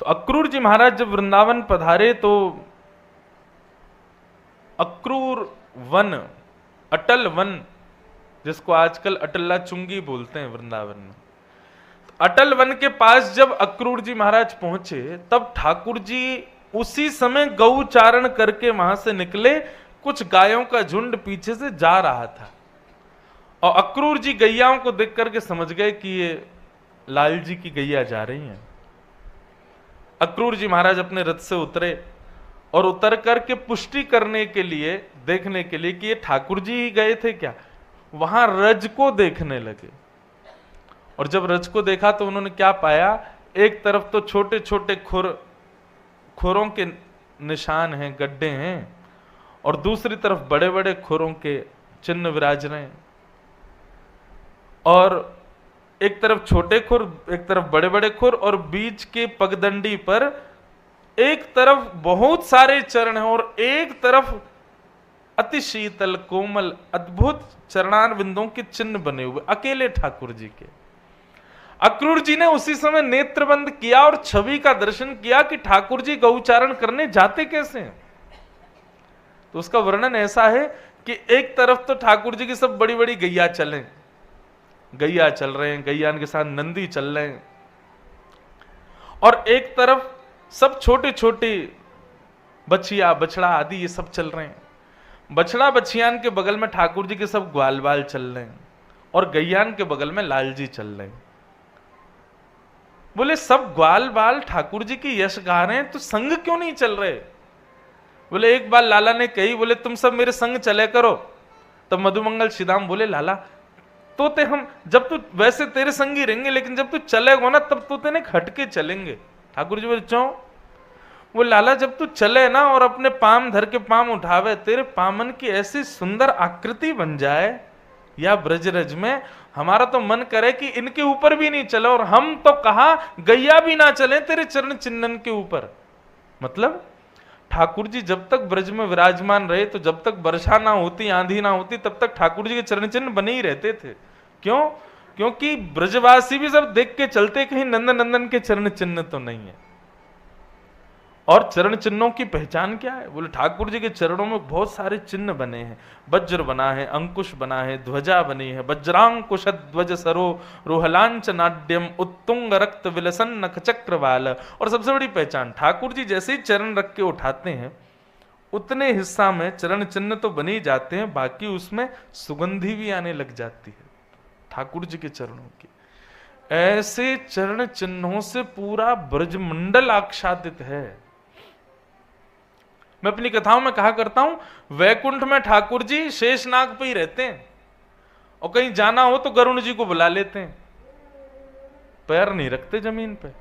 तो अक्रूर जी महाराज जब वृंदावन पधारे तो अक्रूर वन, अटल वन, जिसको आजकल अटल्ला चुंगी बोलते हैं वृंदावन में, तो अटल वन के पास जब अक्रूर जी महाराज पहुंचे तब ठाकुर जी उसी समय गौचारण करके वहां से निकले। कुछ गायों का झुंड पीछे से जा रहा था और अक्रूर जी गैयाओं को देख करके समझ गए कि ये लाल जी की गैया जा रही हैं। अक्रूर जी महाराज अपने रथ से उतरे और उतर करके पुष्टि करने के लिए, देखने के लिए कि ये ठाकुर जी ही गए थे क्या, वहां रज को देखने लगे। और जब रज को देखा तो उन्होंने क्या पाया, एक तरफ तो छोटे छोटे खुरों के निशान हैं, गड्ढे हैं, और दूसरी तरफ बड़े बड़े खुरों के चिन्ह विराज रहे हैं। और एक तरफ छोटे खुर, एक तरफ बड़े बड़े खुर, और बीच के पगडंडी पर एक तरफ बहुत सारे चरण हैं और एक तरफ अति शीतल कोमल अद्भुत चरणार बिंदों के चिन्ह बने हुए अकेले ठाकुर जी के। अक्रूर जी ने उसी समय नेत्र बंद किया और छवि का दर्शन किया कि ठाकुर जी गौचारण करने जाते कैसे हैं। तो उसका वर्णन ऐसा है कि एक तरफ तो ठाकुर जी की सब बड़ी बड़ी गैया चले, गैया चल रहे हैं, गैया के साथ नंदी चल रहे हैं, और एक तरफ सब छोटे छोटे बछिया बछड़ा आदि ये सब चल रहे हैं। बछड़ा बछियान के बगल में ठाकुर जी के सब ग्वाल बाल चल रहे हैं और गैयान के बगल में लाल जी चल रहे हैं। बोले सब ग्वाल बाल ठाकुर जी की यश गा रहे हैं तो संग क्यों नहीं चल रहे। बोले एक बार लाला ने कही, बोले तुम सब मेरे संग चले करो। तब मधुमंगल श्रीदाम बोले लाला तोते हम जब तू वैसे तेरे संगी रहेंगे, लेकिन जब तू चलेगा ना तब तोते ने हटके चलेंगे। ठाकुर जी बोले क्यों। वो लाला जब तू चले ना और अपने पाम धर के पाम उठावे, तेरे पामन की ऐसी सुंदर आकृति बन जाए या ब्रजरज में, हमारा तो मन करे कि इनके ऊपर भी नहीं चले, और हम तो कहा गैया भी ना चले तेरे चरण चिन्हन के ऊपर। मतलब ठाकुर जी जब तक ब्रज में विराजमान रहे तो जब तक वर्षा ना होती, आंधी ना होती, तब तक ठाकुर जी के चरण चिन्ह बने ही रहते थे। क्यों? क्योंकि ब्रजवासी भी सब देख के चलते कहीं नंदन नंदन के चरण चिन्ह तो नहीं है। और चरण चिन्हों की पहचान क्या है? बोले ठाकुर जी के चरणों में बहुत सारे चिन्ह बने हैं। वज्र बना है, अंकुश बना है, ध्वजा बनी है, वज्रांकुश ध्वज सरो रोहलांच नाड्यम उत्तुंग रक्त विलसन नख चक्रवाल। और सबसे बड़ी पहचान, ठाकुर जी जैसे ही चरण रख के उठाते हैं उतने हिस्सा में चरण चिन्ह तो बने ही जाते हैं, बाकी उसमें सुगंधी भी आने लग जाती है ठाकुर जी के चरणों की। ऐसे चरण चिन्हों से पूरा ब्रजमंडल आच्छादित है। मैं अपनी कथाओं में कहा करता हूं वैकुंठ में ठाकुर जी शेषनाग पे ही रहते हैं और कहीं जाना हो तो गरुण जी को बुला लेते हैं, पैर नहीं रखते जमीन पे,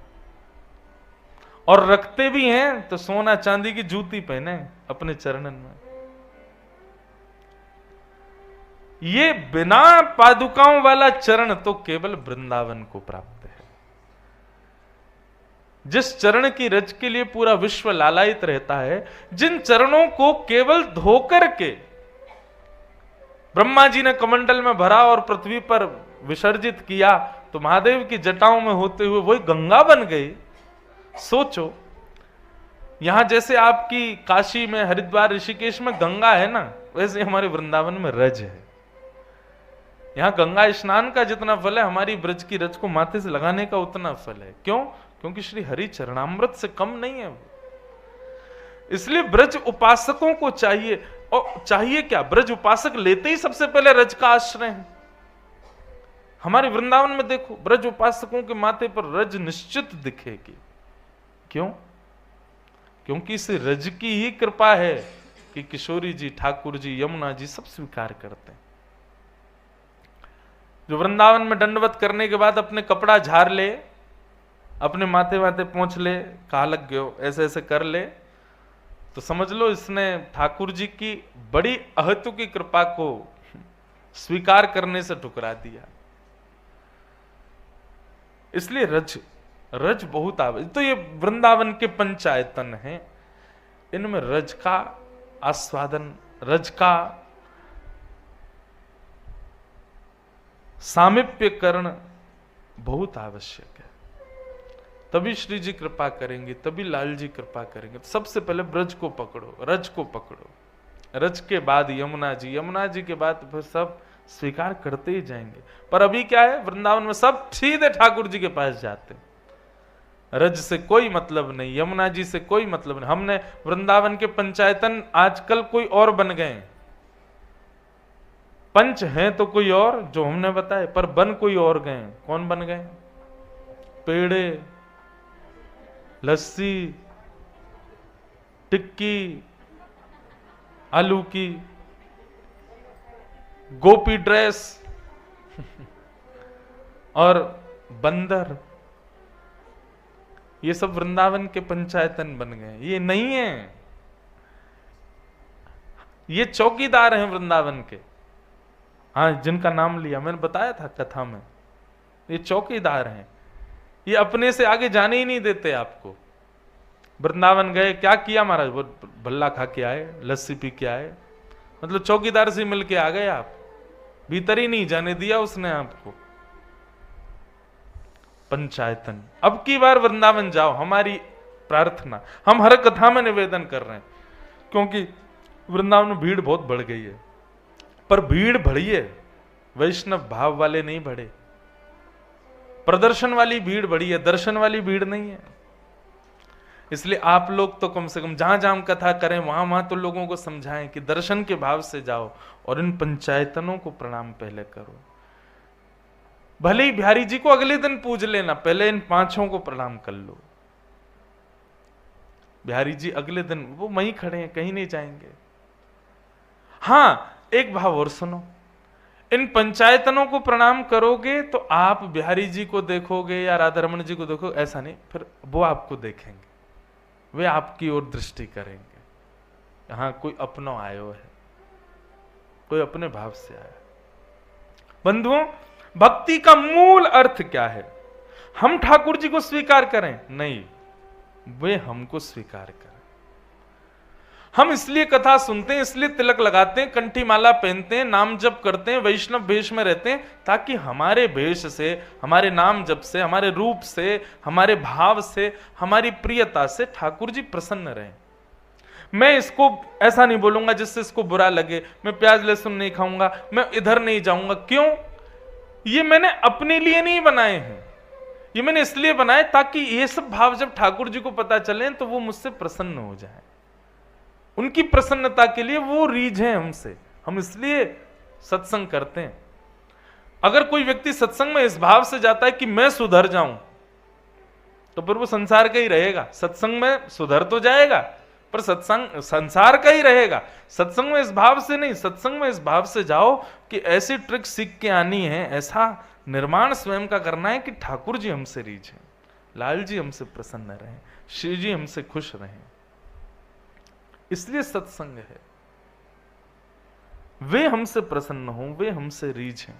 और रखते भी हैं तो सोना चांदी की जूती पहने अपने चरणन में। ये बिना पादुकाओं वाला चरण तो केवल वृंदावन को प्राप्त है। जिस चरण की रज के लिए पूरा विश्व लालायित रहता है, जिन चरणों को केवल धोकर के ब्रह्मा जी ने कमंडल में भरा और पृथ्वी पर विसर्जित किया तो महादेव की जटाओं में होते हुए वही गंगा बन गई। सोचो, यहां जैसे आपकी काशी में, हरिद्वार, ऋषिकेश में गंगा है ना, वैसे हमारे वृंदावन में रज है। यहां गंगा स्नान का जितना फल है, हमारी ब्रज की रज को माथे से लगाने का उतना फल है। क्यों? क्योंकि श्री हरि चरणामृत से कम नहीं है वो। इसलिए ब्रज उपासकों को चाहिए, और चाहिए क्या, ब्रज उपासक लेते ही सबसे पहले रज का आश्रय है। हमारे वृंदावन में देखो, ब्रज उपासकों के माथे पर रज निश्चित दिखेगी। क्यों? क्योंकि इस रज की ही कृपा है कि किशोरी जी, ठाकुर जी, यमुना जी सब स्वीकार करते हैं। जो वृंदावन में दंडवत करने के बाद अपने कपड़ा झाड़ ले, अपने माथे माथे पहुंच ले, कहा लग गयो, ऐसे ऐसे कर ले, तो समझ लो इसने ठाकुर जी की बड़ी अहतु की कृपा को स्वीकार करने से ठुकरा दिया। इसलिए रज बहुत आवश्यक। तो ये वृंदावन के पंचायतन हैं, इनमें रज का आस्वादन, रज का सामीप्यकरण बहुत आवश्यक है। तभी श्री जी कृपा करेंगे, तभी लाल जी कृपा करेंगे। तो सबसे पहले ब्रज को पकड़ो, रज को पकड़ो, रज के बाद यमुना जी, यमुना जी के बाद फिर सब स्वीकार करते ही जाएंगे। पर अभी क्या है, वृंदावन में सब सीधे ठाकुर जी के पास जाते, रज से कोई मतलब नहीं, यमुना जी से कोई मतलब नहीं। हमने वृंदावन के पंचायतन आजकल कोई और बन गए, पंच हैं तो कोई और जो हमने बताए, पर बन कोई और गए। कौन बन गए? पेड़े, लस्सी, टिक्की, आलू की, गोपी ड्रेस और बंदर, ये सब वृंदावन के पंचायतन बन गए। ये नहीं है, ये चौकीदार हैं वृंदावन के। हाँ, जिनका नाम लिया मैंने बताया था कथा में, ये चौकीदार हैं, ये अपने से आगे जाने ही नहीं देते आपको। वृंदावन गए, क्या किया महाराज? वो भल्ला खा के आए, लस्सी पी के आए, मतलब चौकीदार से मिल के आ गए आप, भीतर ही नहीं जाने दिया उसने आपको। पंचायतन, अब की बार वृंदावन जाओ, हमारी प्रार्थना, हम हर कथा में निवेदन कर रहे हैं, क्योंकि वृंदावन में भीड़ बहुत बढ़ गई है। पर भीड़ बढ़ी है, वैष्णव भाव वाले नहीं बढ़े, प्रदर्शन वाली भीड़ बढ़ी है, दर्शन वाली भीड़ नहीं है। इसलिए आप लोग तो कम से कम जहां जहां कथा करें वहां वहां तो लोगों को समझाएं कि दर्शन के भाव से जाओ और इन पंचायतनों को प्रणाम पहले करो। भले ही बिहारी जी को अगले दिन पूज लेना, पहले इन पांचों को प्रणाम कर लो। बिहारी जी अगले दिन वो वहीं खड़े हैं, कहीं नहीं जाएंगे। हां, एक भाव और सुनो, इन पंचायतनों को प्रणाम करोगे तो आप बिहारी जी को देखोगे या राधा रमन जी को देखोगे, ऐसा नहीं, फिर वो आपको देखेंगे, वे आपकी ओर दृष्टि करेंगे। यहां कोई अपना आयो है, कोई अपने भाव से आया। बंधुओं, भक्ति का मूल अर्थ क्या है? हम ठाकुर जी को स्वीकार करें? नहीं, वे हमको स्वीकार करें। हम इसलिए कथा सुनते हैं, इसलिए तिलक लगाते हैं, कंठी माला पहनते हैं, नाम जप करते हैं, वैष्णव भेष में रहते हैं, ताकि हमारे भेष से, हमारे नाम जप से, हमारे रूप से, हमारे भाव से, हमारी प्रियता से ठाकुर जी प्रसन्न रहें। मैं इसको ऐसा नहीं बोलूंगा जिससे इसको बुरा लगे, मैं प्याज लहसुन नहीं खाऊंगा, मैं इधर नहीं जाऊंगा। क्यों? ये मैंने अपने लिए नहीं बनाए हैं, ये मैंने इसलिए बनाए ताकि ये सब भाव जब ठाकुर जी को पता चले तो वो मुझसे प्रसन्न हो जाए। उनकी प्रसन्नता के लिए वो रीझें हमसे, हम इसलिए सत्संग करते हैं। अगर कोई व्यक्ति सत्संग में इस भाव से जाता है कि मैं सुधर जाऊं, तो फिर वो संसार का ही रहेगा। सत्संग में सुधर तो जाएगा पर सत्संग संसार का ही रहेगा। सत्संग में इस भाव से नहीं, सत्संग में इस भाव से जाओ कि ऐसी ट्रिक सीख के आनी है, ऐसा निर्माण स्वयं का करना है कि ठाकुर जी हमसे रीझें, लाल जी हमसे प्रसन्न रहें, श्री जी हमसे खुश रहें। इसलिए सत्संग है, वे हमसे प्रसन्न हों, वे हमसे रीझें।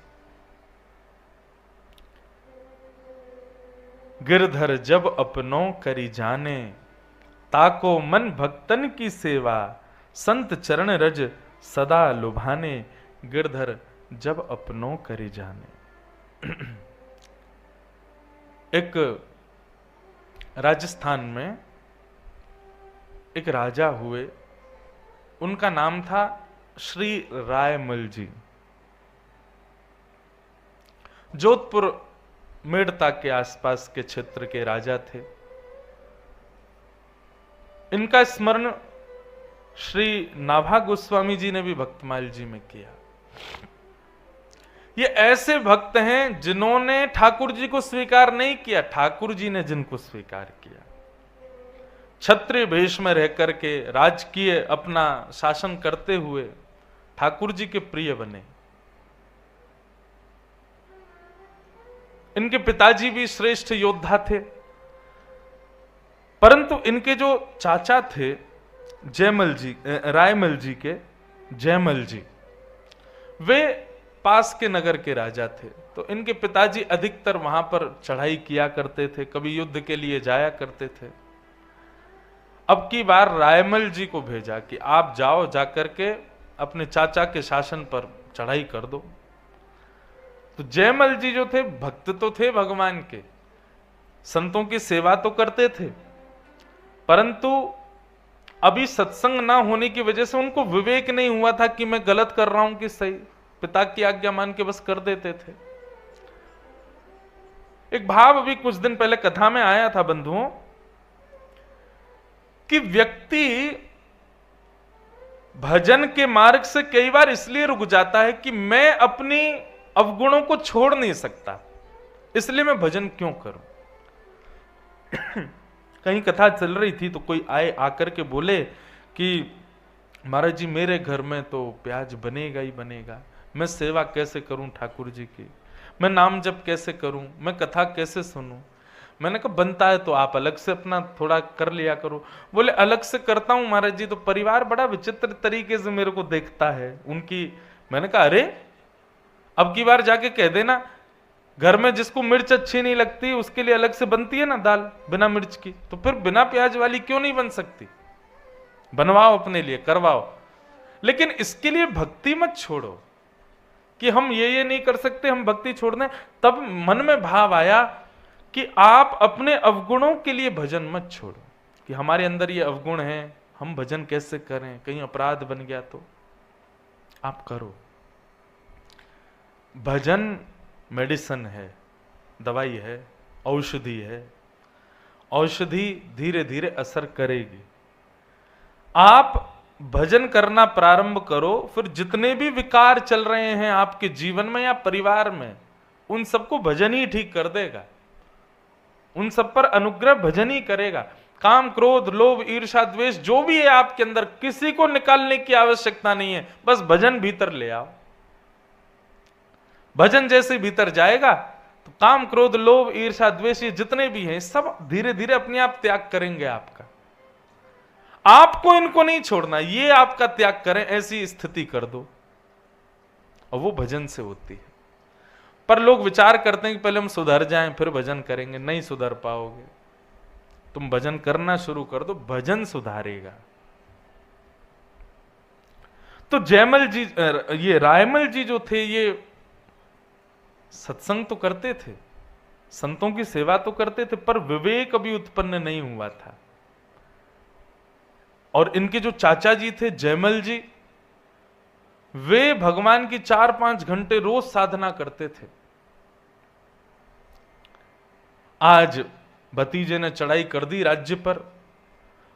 गिरधर जब अपनों करी जाने, ताको मन भक्तन की सेवा, संत चरण रज सदा लुभाने। गिरधर जब अपनों करी जाने। एक राजस्थान में एक राजा हुए, उनका नाम था श्री रायमल जी। जोधपुर मेड़ता के आसपास के क्षेत्र के राजा थे। इनका स्मरण श्री नाभा गोस्वामी जी ने भी भक्तमाल जी में किया। ये ऐसे भक्त हैं जिन्होंने ठाकुर जी को स्वीकार नहीं किया, ठाकुर जी ने जिनको स्वीकार किया। क्षत्रिय भेष में रह करके राजकीय अपना शासन करते हुए ठाकुर जी के प्रिय बने। इनके पिताजी भी श्रेष्ठ योद्धा थे, परंतु इनके जो चाचा थे जयमल जी, रायमल जी के जयमल जी, वे पास के नगर के राजा थे। तो इनके पिताजी अधिकतर वहां पर चढ़ाई किया करते थे, कभी युद्ध के लिए जाया करते थे। अब की बार रायमल जी को भेजा कि आप जाओ, जाकर के अपने चाचा के शासन पर चढ़ाई कर दो। तो जयमल जी जो थे भक्त तो थे भगवान के, संतों की सेवा तो करते थे, परंतु अभी सत्संग ना होने की वजह से उनको विवेक नहीं हुआ था कि मैं गलत कर रहा हूं कि सही। पिता की आज्ञा मान के बस कर देते थे। एक भाव अभी कुछ दिन पहले कथा में आया था बंधुओं, कि व्यक्ति भजन के मार्ग से कई बार इसलिए रुक जाता है कि मैं अपनी अवगुणों को छोड़ नहीं सकता, इसलिए मैं भजन क्यों करूं। कहीं कथा चल रही थी तो कोई आए आकर के बोले कि महाराज जी मेरे घर में तो प्याज बनेगा ही बनेगा, मैं सेवा कैसे करूं ठाकुर जी की, मैं नाम जप कैसे करूं, मैं कथा कैसे सुनूं। मैंने कहा बनता है तो आप अलग से अपना थोड़ा कर लिया करो। बोले अलग से करता हूं महाराज जी तो परिवार बड़ा विचित्र तरीके से मेरे को देखता है उनकी। मैंने कहा अरे अब की बार जाके कह देना घर में जिसको मिर्च अच्छी नहीं लगती उसके लिए अलग से बनती है ना दाल बिना मिर्च की, तो फिर बिना प्याज वाली क्यों नहीं बन सकती, बनवाओ अपने लिए, करवाओ। लेकिन इसके लिए भक्ति मत छोड़ो कि हम ये नहीं कर सकते, हम भक्ति छोड़ दें। तब मन में भाव आया कि आप अपने अवगुणों के लिए भजन मत छोड़ो, कि हमारे अंदर ये अवगुण हैं, हम भजन कैसे करें, कहीं अपराध बन गया तो। आप करो। भजन मेडिसिन है, दवाई है, औषधि है। औषधि धीरे धीरे असर करेगी। आप भजन करना प्रारंभ करो, फिर जितने भी विकार चल रहे हैं आपके जीवन में या परिवार में, उन सबको भजन ही ठीक कर देगा, उन सब पर अनुग्रह भजन ही करेगा। काम, क्रोध, लोभ, ईर्ष्या, द्वेष जो भी है आपके अंदर, किसी को निकालने की आवश्यकता नहीं है, बस भजन भीतर ले आओ। भजन जैसे भीतर जाएगा तो काम, क्रोध, लोभ, ईर्ष्या, द्वेष ये जितने भी हैं सब धीरे धीरे अपने आप त्याग करेंगे आपका। आपको इनको नहीं छोड़ना, ये आपका त्याग करें, ऐसी स्थिति कर दो, और वो भजन से होती है। पर लोग विचार करते हैं कि पहले हम सुधर जाएं फिर भजन करेंगे। नहीं सुधर पाओगे। तुम भजन करना शुरू कर दो, भजन सुधारेगा। तो जयमल जी, ये रायमल जी जो थे, ये सत्संग तो करते थे, संतों की सेवा तो करते थे, पर विवेक अभी उत्पन्न नहीं हुआ था। और इनके जो चाचा जी थे जयमल जी, वे भगवान की 4-5 घंटे रोज साधना करते थे। आज भतीजे ने चढ़ाई कर दी राज्य पर,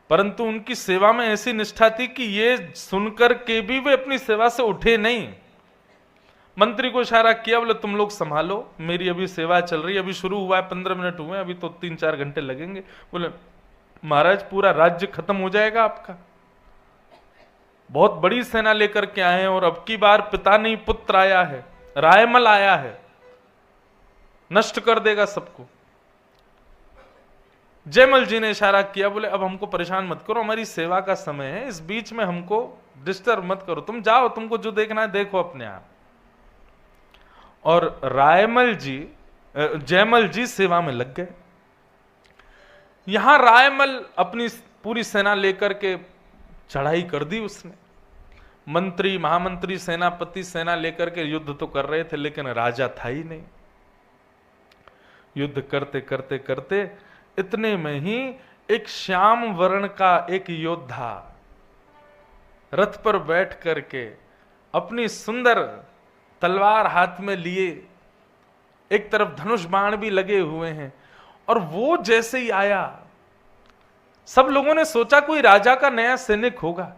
परंतु उनकी सेवा में ऐसी निष्ठा थी कि ये सुनकर के भी वे अपनी सेवा से उठे नहीं। मंत्री को इशारा किया, बोले तुम लोग संभालो, मेरी अभी सेवा चल रही है, अभी शुरू हुआ है, 15 मिनट हुए, अभी तो 3-4 घंटे लगेंगे। बोले महाराज पूरा राज्य खत्म हो जाएगा आपका, बहुत बड़ी सेना लेकर के आए हैं, और अब की बार पिता नहीं पुत्र आया है, रायमल आया है, नष्ट कर देगा सबको। जयमल जी ने इशारा किया, बोले अब हमको परेशान मत करो, हमारी सेवा का समय है, इस बीच में हमको डिस्टर्ब मत करो, तुम जाओ, तुमको जो देखना है देखो अपने आप। और जयमल जी सेवा में लग गए। यहां रायमल अपनी पूरी सेना लेकर के चढ़ाई कर दी उसने। मंत्री, महामंत्री, सेनापति सेना लेकर के युद्ध तो कर रहे थे, लेकिन राजा था ही नहीं। युद्ध करते करते करते इतने में ही एक श्याम वर्ण का एक योद्धा रथ पर बैठ करके अपनी सुंदर तलवार हाथ में लिए, एक तरफ धनुष बाण भी लगे हुए हैं, और वो जैसे ही आया सब लोगों ने सोचा कोई राजा का नया सैनिक होगा,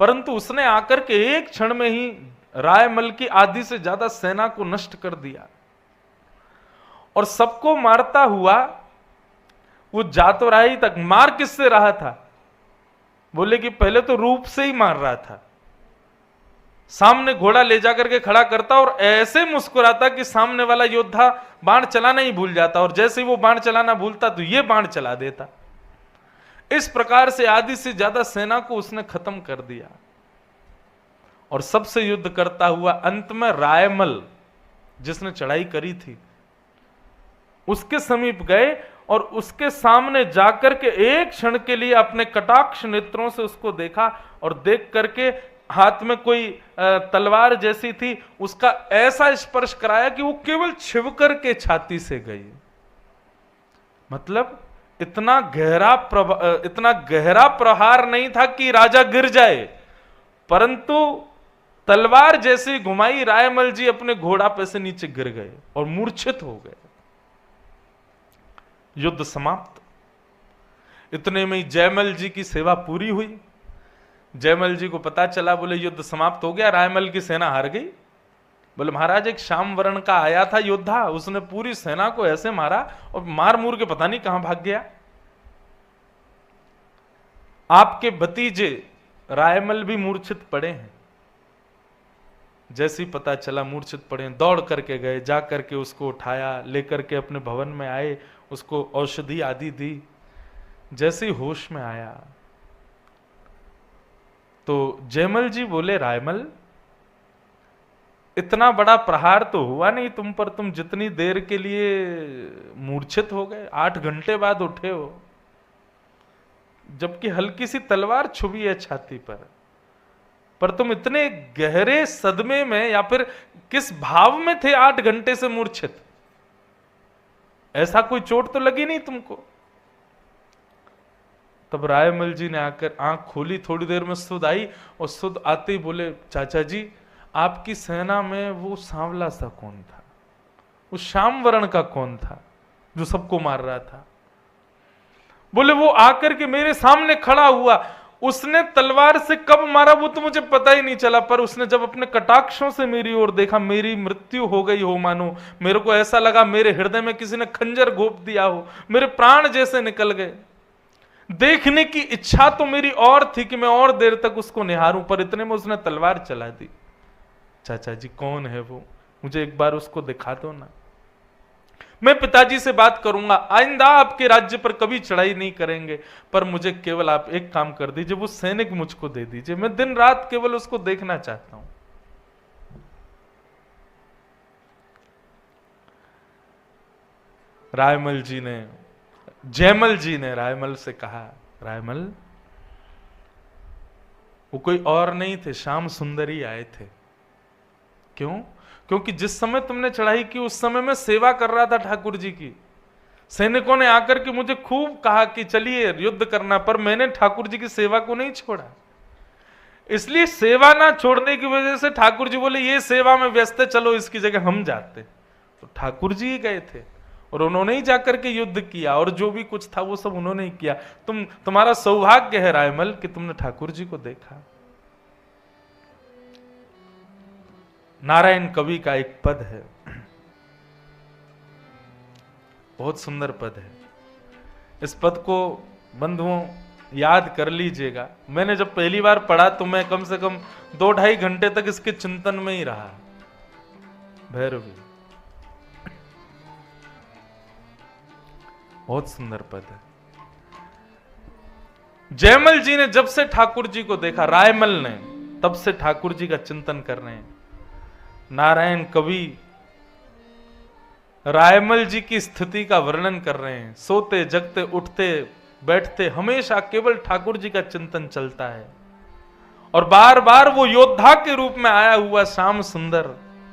परंतु उसने आकर के एक क्षण में ही रायमल की आधी से ज्यादा सेना को नष्ट कर दिया। और सबको मारता हुआ वो जा तो रहा ही तक, मार किससे रहा था? बोले कि पहले तो रूप से ही मार रहा था, सामने घोड़ा ले जाकर के खड़ा करता और ऐसे मुस्कुराता कि सामने वाला योद्धा बाण चलाना ही भूल जाता, और जैसे ही वो बाण चलाना भूलता तो ये बाण चला देता। इस प्रकार से आधी से ज्यादा सेना को उसने खत्म कर दिया। और सबसे युद्ध करता हुआ अंत में रायमल जिसने चढ़ाई करी थी उसके समीप गए, और उसके सामने जाकर के एक क्षण के लिए अपने कटाक्ष नेत्रों से उसको देखा, और देख करके हाथ में कोई तलवार जैसी थी, उसका ऐसा स्पर्श कराया कि वो केवल छिव करके छाती से गई। मतलब इतना गहरा प्रहार नहीं था कि राजा गिर जाए, परंतु तलवार जैसी घुमाई, रायमल जी अपने घोड़ा पे से नीचे गिर गए और मूर्छित हो गए। युद्ध समाप्त। इतने में ही जयमल जी की सेवा पूरी हुई। जयमल जी को पता चला, बोले युद्ध समाप्त हो गया, रायमल की सेना हार गई। बोले महाराज एक श्याम वर्ण का आया था योद्धा, उसने पूरी सेना को ऐसे मारा और मार मूर के पता नहीं कहां भाग गया। आपके भतीजे रायमल भी मूर्छित पड़े हैं। जैसे ही पता चला मूर्छित पड़े, दौड़ करके गए, जा करके उसको उठाया, लेकर के अपने भवन में आए, उसको औषधि आदि दी। जैसे ही होश में आया तो जयमल जी बोले, रायमल इतना बड़ा प्रहार तो हुआ नहीं तुम पर, तुम जितनी देर के लिए मूर्छित हो गए, 8 घंटे बाद उठे हो, जबकि हल्की सी तलवार छुभी है छाती पर तुम इतने गहरे सदमे में या फिर किस भाव में थे 8 घंटे से मूर्छित? ऐसा कोई चोट तो लगी नहीं तुमको? तब रायमल जी ने आकर आंख खोली, थोड़ी देर में सुध आई और सुध आते ही बोले, चाचा जी आपकी सेना में वो सांवला सा कौन था, वो श्याम वर्ण का कौन था जो सबको मार रहा था? बोले वो आकर के मेरे सामने खड़ा हुआ, उसने तलवार से कब मारा वो तो मुझे पता ही नहीं चला, पर उसने जब अपने कटाक्षों से मेरी ओर देखा, मेरी मृत्यु हो गई हो मानो। मेरे को ऐसा लगा मेरे हृदय में किसी ने खंजर घोंप दिया हो, मेरे प्राण जैसे निकल गए। देखने की इच्छा तो मेरी और थी कि मैं और देर तक उसको निहारूं, पर इतने में उसने तलवार चला दी। चाचा जी कौन है वो, मुझे एक बार उसको दिखा दो ना, मैं पिताजी से बात करूंगा, आइंदा आपके राज्य पर कभी चढ़ाई नहीं करेंगे, पर मुझे केवल आप एक काम कर दीजिए, वो सैनिक मुझको दे दीजिए, मैं दिन रात केवल उसको देखना चाहता हूं। जयमल जी ने रायमल से कहा, रायमल वो कोई और नहीं थे, श्याम सुंदर ही आए थे। क्यों? क्योंकि जिस समय तुमने चढ़ाई की उस समय मैं सेवा कर रहा था ठाकुर जी की। सैनिकों ने आकर के मुझे खूब कहा कि चलिए युद्ध करना, पर मैंने ठाकुर जी की सेवा को नहीं छोड़ा। इसलिए सेवा ना छोड़ने की वजह से ठाकुर जी बोले ये सेवा में व्यस्त है, चलो इसकी जगह हम जाते। तो ठाकुर जी ही गए थे और उन्होंने ही जाकर के युद्ध किया, और जो भी कुछ था वो सब उन्होंने ही किया। तुम्हारा सौभाग्य है रायमल कि तुमने ठाकुर जी को देखा। नारायण कवि का एक पद है, बहुत सुंदर पद है। इस पद को बंधुओं याद कर लीजिएगा। मैंने जब पहली बार पढ़ा तो मैं कम से कम 2-2.5 घंटे तक इसके चिंतन में ही रहा। भैरवी, बहुत सुंदर पद है। जयमल जी ने जब से ठाकुर जी को देखा, रायमल ने तब से ठाकुर जी का चिंतन कर रहे हैं। नारायण कवि रायमल जी की स्थिति का वर्णन कर रहे हैं। सोते जगते उठते बैठते हमेशा केवल ठाकुर जी का चिंतन चलता है, और बार बार वो योद्धा के रूप में आया हुआ श्याम सुंदर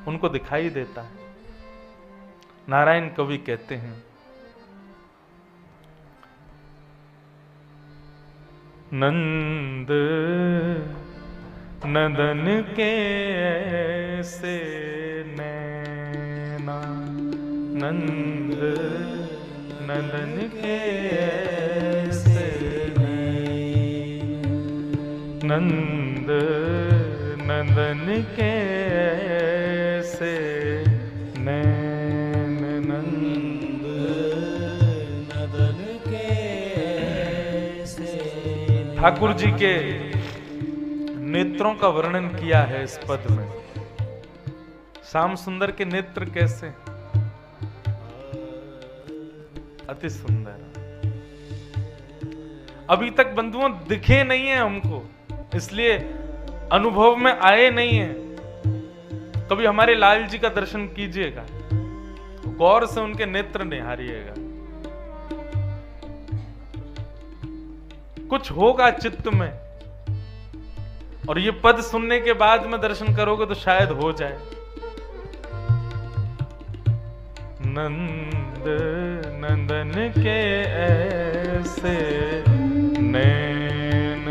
उनको दिखाई देता है। नारायण कवि कहते हैं, नंद नदन के ऐसे नैना, नंद नदन के ऐसे नंद नदन के ऐसे नैन, नंद नदन के ऐसे। ठाकुर जी के नेत्रों का वर्णन किया है इस पद में। श्याम सुंदर के नेत्र कैसे, अति सुंदर। अभी तक बंधुओं दिखे नहीं है हमको, इसलिए अनुभव में आए नहीं है। कभी हमारे लाल जी का दर्शन कीजिएगा, गौर से उनके नेत्र निहारिएगा, कुछ होगा चित्त में, और ये पद सुनने के बाद में दर्शन करोगे तो शायद हो जाए। नंद नंदन के ऐसे नैन,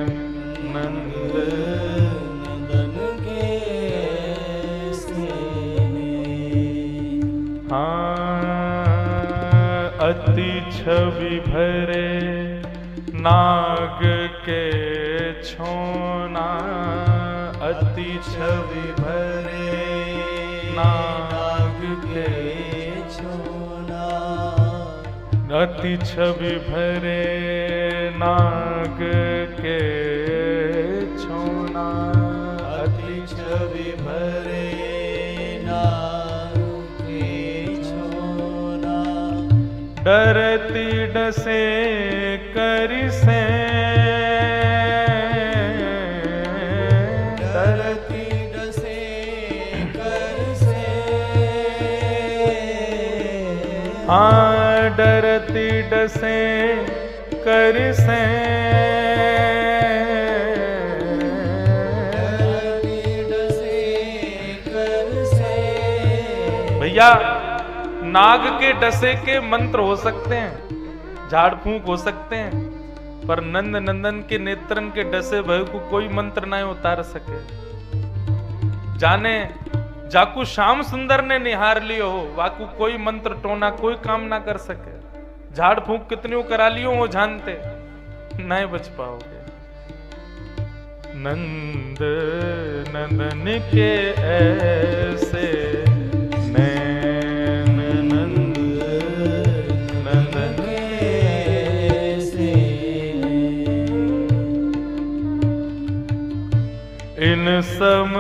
नंद नंदन के ऐसे नैन। हाँ, अति छवि भरे नाग के छोना, अति छवि भरे नाग के छोना, अति छवि भरे नाग के छोना, अति छवि भरे नाग के छोना। डरती डसे करि से, डरती डसे कर से। हाँ, डरती डसे कर से, डरती डसे कर से। भैया नाग के डसे के मंत्र हो सकते हैं, झाड़ फूंक हो सकते हैं, पर नंद नंदन के नेत्रन के डसे भय को कोई मंत्र नहीं उतार सके। जाने जाकू श्याम सुंदर ने निहार लियो हो, वाकू कोई मंत्र टोना कोई काम ना कर सके। झाड़ फूंक कितनी करा लियो वो जानते नहीं बच पाओगे। नंद नंदन के ऐसे नैन, नंद नंदन के ऐसे इन सम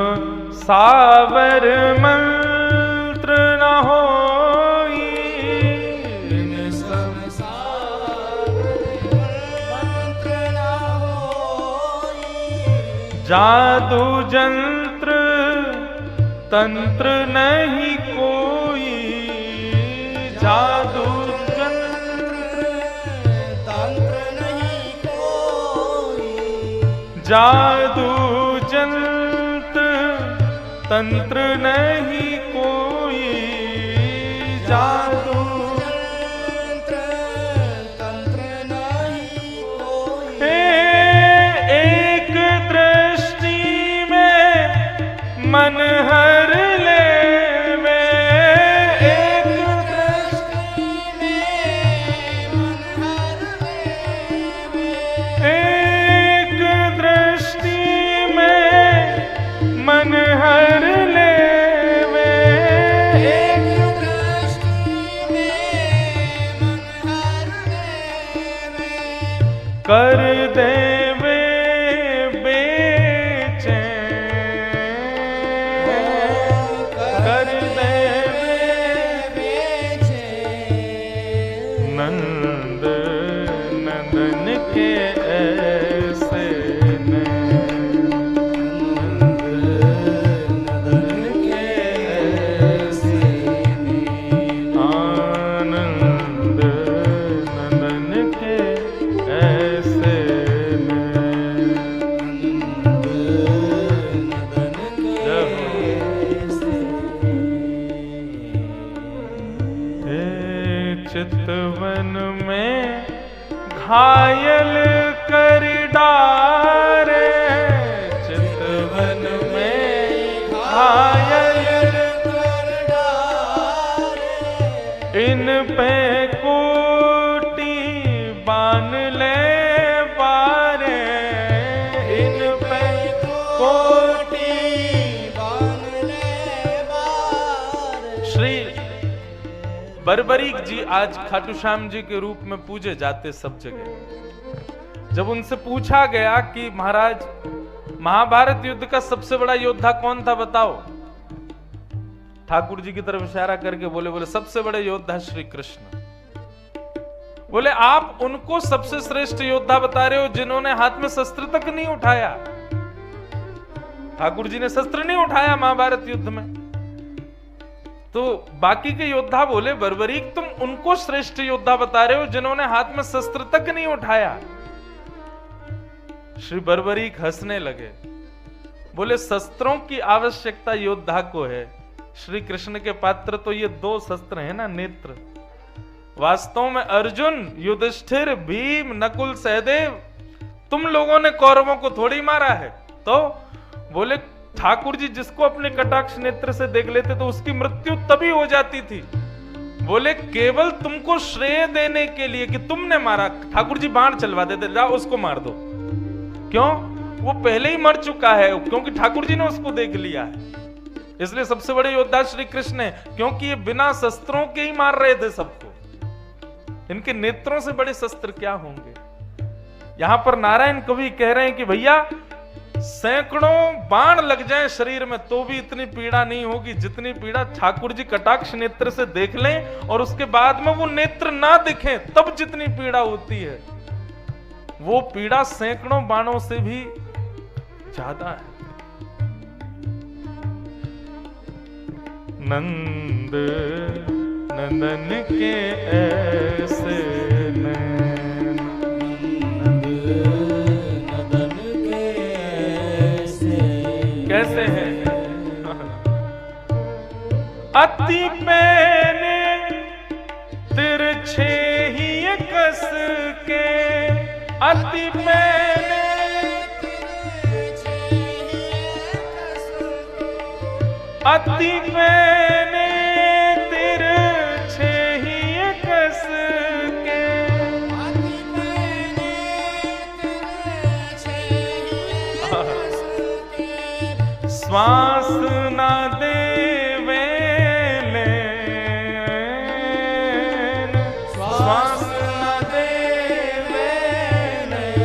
सावर मंत्र न होई, इन संसार मंत्र न होई। जादू जंत्र तंत्र नहीं कोई, जादू जंत्र तंत्र नहीं कोई। जादू जंत्र तंत्र नहीं कोई, जादू तंत्र तंत्र नहीं कोई। एक दृष्टि में मन हर ले में, एक दृष्टि में मन हर लेवे। एक दृष्टि में मन हर लेवे, एक दृष्टि में मन हर लेवे। कर देवे बेचैन, कर देवे बेचैन। नंद नंदन के ऐसे नैन, नंदन के ऐसे नैन। आनंद नंदन के ऐसे नैन। नंदन के ऐसे हे चितवन में घायल कर डारे, चितवन में घायल कर डारे। इन पे कोटी बान ले पारे, इन पे कोटी। बान ले बार। श्री बरबरीक जी आज खाटू श्याम जी के रूप में पूजे जाते सब जगह। जब उनसे पूछा गया कि महाराज महाभारत युद्ध का सबसे बड़ा योद्धा कौन था बताओ, ठाकुर जी की तरफ इशारा करके बोले सबसे बड़े योद्धा श्री कृष्ण। बोले आप उनको सबसे श्रेष्ठ योद्धा बता रहे हो जिन्होंने हाथ में शस्त्र तक नहीं उठाया। ठाकुर जी ने शस्त्र नहीं उठाया महाभारत युद्ध में। तो बाकी के योद्धा बोले बर्बरीक तुम उनको श्रेष्ठ योद्धा बता रहे हो जिन्होंने हाथ में शस्त्र तक नहीं उठाया। श्री बर्बरीक हंसने लगे, बोले शस्त्रों की आवश्यकता योद्धा को है, श्री कृष्ण के पात्र तो ये दो शस्त्र हैं ना, नेत्र। वास्तव में अर्जुन, युधिष्ठिर, भीम, नकुल, सहदेव, तुम लोगों ने कौरवों को थोड़ी मारा है। तो बोले ठाकुर जी जिसको अपने कटाक्ष नेत्र से देख लेते तो उसकी मृत्यु तभी हो जाती थी। बोले केवल तुमको श्रेय देने के लिए कि तुमने मारा, ठाकुर जी बाण चलवा देते, जाओ उसको मार दो। क्यों? वो पहले ही मर चुका है, क्योंकि ठाकुर जी ने उसको देख लिया है। इसलिए सबसे बड़े योद्धा श्री कृष्ण है, क्योंकि ये बिना शस्त्रों के ही मार रहे थे सबको। इनके नेत्रों से बड़े शस्त्र क्या होंगे। यहां पर नारायण कवि कह रहे हैं कि भैया सैकड़ों बाण लग जाएं शरीर में तो भी इतनी पीड़ा नहीं होगी जितनी पीड़ा ठाकुर जी कटाक्ष नेत्र से देख लें और उसके बाद में वो नेत्र ना दिखें तब जितनी पीड़ा होती है, वो पीड़ा सैकड़ों बाणों से भी ज्यादा है। नंद नंदन के ऐसे नैन, नंदन के ऐसे कैसे हैं? अति पैने तिरछे ही कस के, अति पैने अति पैने तिरछे ही कस के, श्वास न देवे लेन, श्वास न देवे लेन,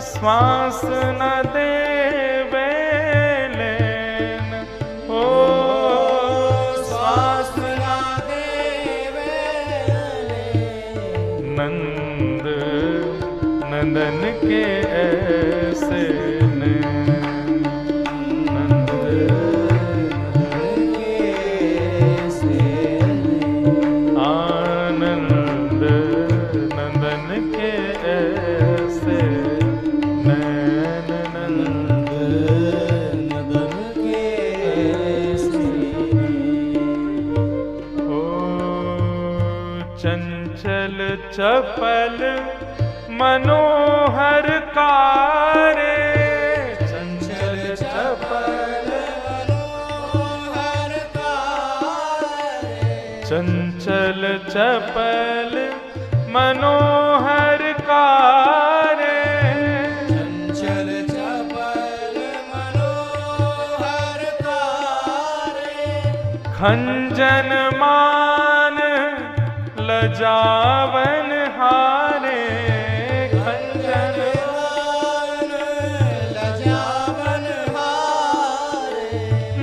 श्वास न देवे लेन, ओ श्वास ना देवे नंद नंदन के ऐसे नैन, नंद आनंद नंदन के ऐसे नैन, नंद नंदन के ऐसे ओ चंचल चपल मनोहर कारे, चंचल चपल मनोहर कारे, चंचल चपल मनोहर कारे, चंचल चपल मनोहर कारे, खंजन मान लजावन हारे, खंजन लजावन हारे,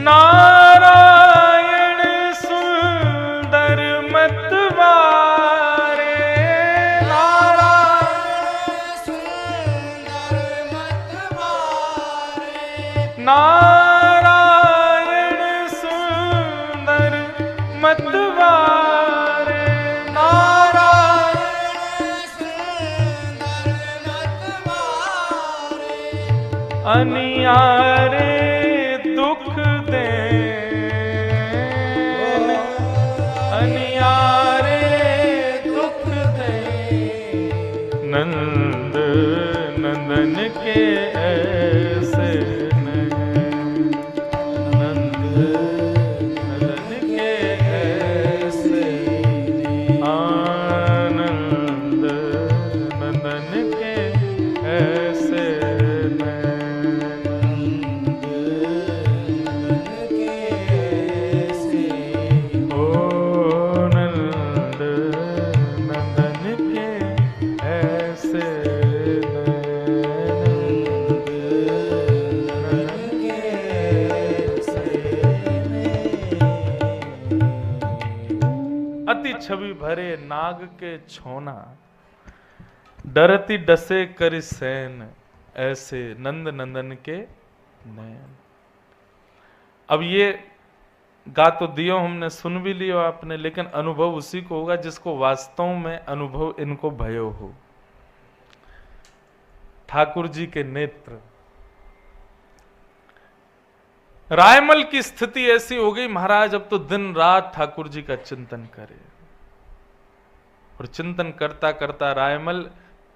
नारायण सुंदर मतवारे, नारायण सुंदर मतवारे, नारायण सुंदर मतवारे, नारायण सुंदर मतवारे, अनियारे दुख दे, अनियारे दुख दे, नंद नंदन के ऐसे नैन, नंद नंदन के ऐसे आनंद नंदन के ऐसे नैन, ओ नंद नंदन के ऐसे अति छवि भरे नाग के छोना, डरती डसे कर सैन, ऐसे नंद नंदन के नैन। अब ये गा तो दियो हमने, सुन भी लियो आपने, लेकिन अनुभव उसी को होगा जिसको वास्तव में अनुभव इनको भयो हो। ठाकुर जी के नेत्र रायमल की स्थिति ऐसी हो गई, महाराज अब तो दिन रात ठाकुर जी का चिंतन करे। और चिंतन करता करता रायमल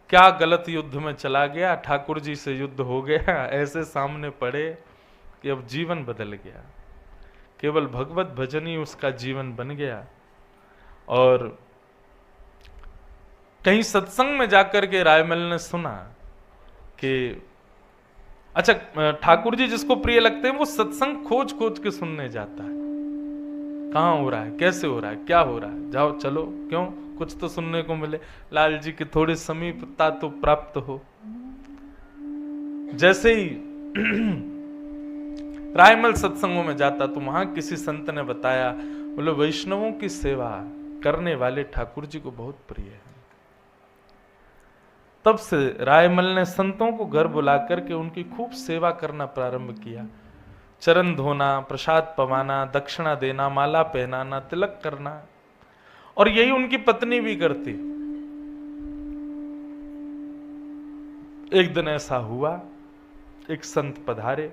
क्या गलत युद्ध में चला गया, ठाकुर जी से युद्ध हो गया, ऐसे सामने पड़े कि अब जीवन बदल गया। केवल भगवत भजन ही उसका जीवन बन गया। और कहीं सत्संग में जाकर के रायमल ने सुना कि अच्छा, ठाकुर जी जिसको प्रिय लगते हैं वो सत्संग खोज खोज के सुनने जाता है। कहाँ हो रहा है, कैसे हो रहा है, क्या हो रहा है, जाओ चलो, क्यों, कुछ तो सुनने को मिले, लाल जी की थोड़ी समीपता तो प्राप्त हो। जैसे ही रायमल सत्संगों में जाता तो वहां किसी संत ने बताया, बोले वैष्णवों की सेवा करने वाले ठाकुर जी को बहुत प्रिय है। तब से रायमल ने संतों को घर बुला करके उनकी खूब सेवा करना प्रारंभ किया। चरण धोना, प्रसाद पवाना, दक्षिणा देना, माला पहनाना, तिलक करना, और यही उनकी पत्नी भी करती। एक दिन ऐसा हुआ, एक संत पधारे,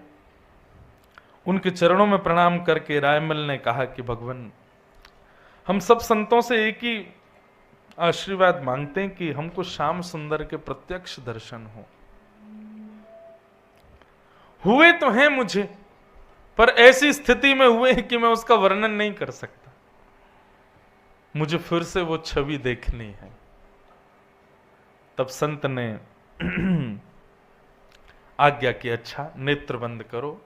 उनके चरणों में प्रणाम करके रायमल ने कहा कि भगवान, हम सब संतों से एक ही आशीर्वाद मांगते हैं कि हमको श्याम सुंदर के प्रत्यक्ष दर्शन हो। हुए तो हैं मुझे, पर ऐसी स्थिति में हुए कि मैं उसका वर्णन नहीं कर सकता। मुझे फिर से वो छवि देखनी है। तब संत ने आज्ञा की, अच्छा नेत्र बंद करो।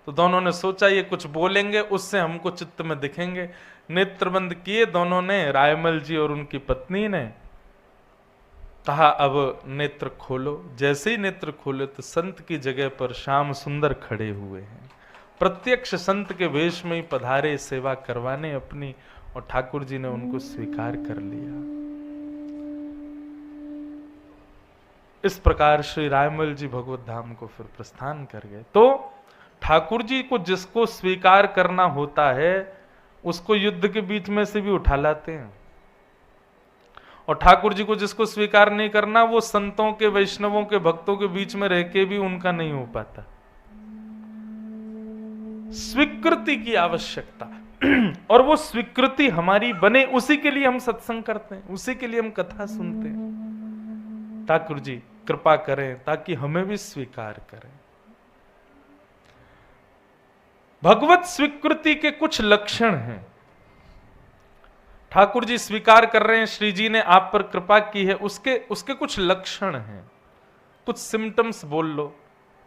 तो दोनों ने सोचा ये कुछ बोलेंगे उससे हमको चित्त में दिखेंगे। नेत्र बंद किए दोनों ने, रायमल जी और उनकी पत्नी ने। कहा अब नेत्र खोलो। जैसे ही नेत्र खोले तो संत की जगह पर श्याम सुंदर खड़े हुए हैं। प्रत्यक्ष संत के वेश में ही पधारे सेवा करवाने अपनी, और ठाकुर जी ने उनको स्वीकार कर लिया। इस प्रकार श्री रायमल जी भगवत धाम को फिर प्रस्थान कर गए। तो ठाकुर जी को जिसको स्वीकार करना होता है उसको युद्ध के बीच में से भी उठा लाते हैं, और ठाकुर जी को जिसको स्वीकार नहीं करना वो संतों के, वैष्णवों के, भक्तों के बीच में रह के भी उनका नहीं हो पाता। स्वीकृति की आवश्यकता, और वो स्वीकृति हमारी बने उसी के लिए हम सत्संग करते हैं, उसी के लिए हम कथा सुनते हैं। ठाकुर जी कृपा करें ताकि हमें भी स्वीकार करें। भगवत स्वीकृति के कुछ लक्षण हैं। ठाकुर जी स्वीकार कर रहे हैं, श्री जी ने आप पर कृपा की है, उसके कुछ लक्षण हैं, कुछ सिम्टम्स बोल लो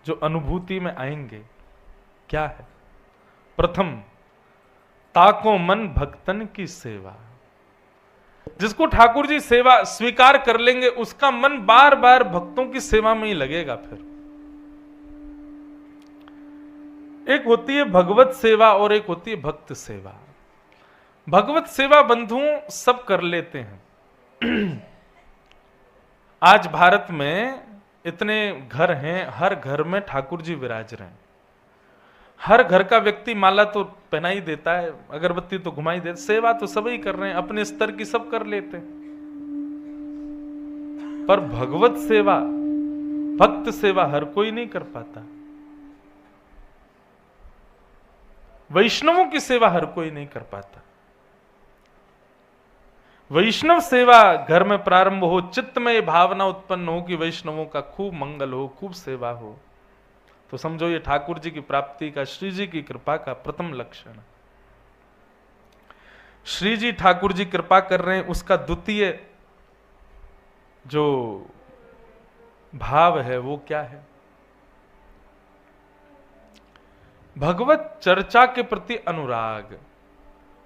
जो अनुभूति में आएंगे। क्या है? प्रथम, ताको मन भक्तन की सेवा। जिसको ठाकुर जी सेवा स्वीकार कर लेंगे उसका मन बार बार भक्तों की सेवा में ही लगेगा। फिर एक होती है भगवत सेवा और एक होती है भक्त सेवा। भगवत सेवा बंधुओं सब कर लेते हैं। आज भारत में इतने घर हैं, हर घर में ठाकुर जी विराज रहे हैं। हर घर का व्यक्ति माला तो पहना ही देता है, अगरबत्ती तो घुमा ही देता, सेवा तो सभी कर रहे हैं, अपने स्तर की सब कर लेते हैं। पर भगवत सेवा, भक्त सेवा हर कोई नहीं कर पाता। वैष्णवों की सेवा हर कोई नहीं कर पाता। वैष्णव सेवा घर में प्रारंभ हो, चित्त में ये भावना उत्पन्न हो कि वैष्णवों का खूब मंगल हो, खूब सेवा हो, तो समझो ये ठाकुर जी की प्राप्ति का, श्री जी की कृपा का प्रथम लक्षण। श्री जी ठाकुर जी कृपा कर रहे हैं, उसका द्वितीय जो भाव है वो क्या है? भगवत चर्चा के प्रति अनुराग।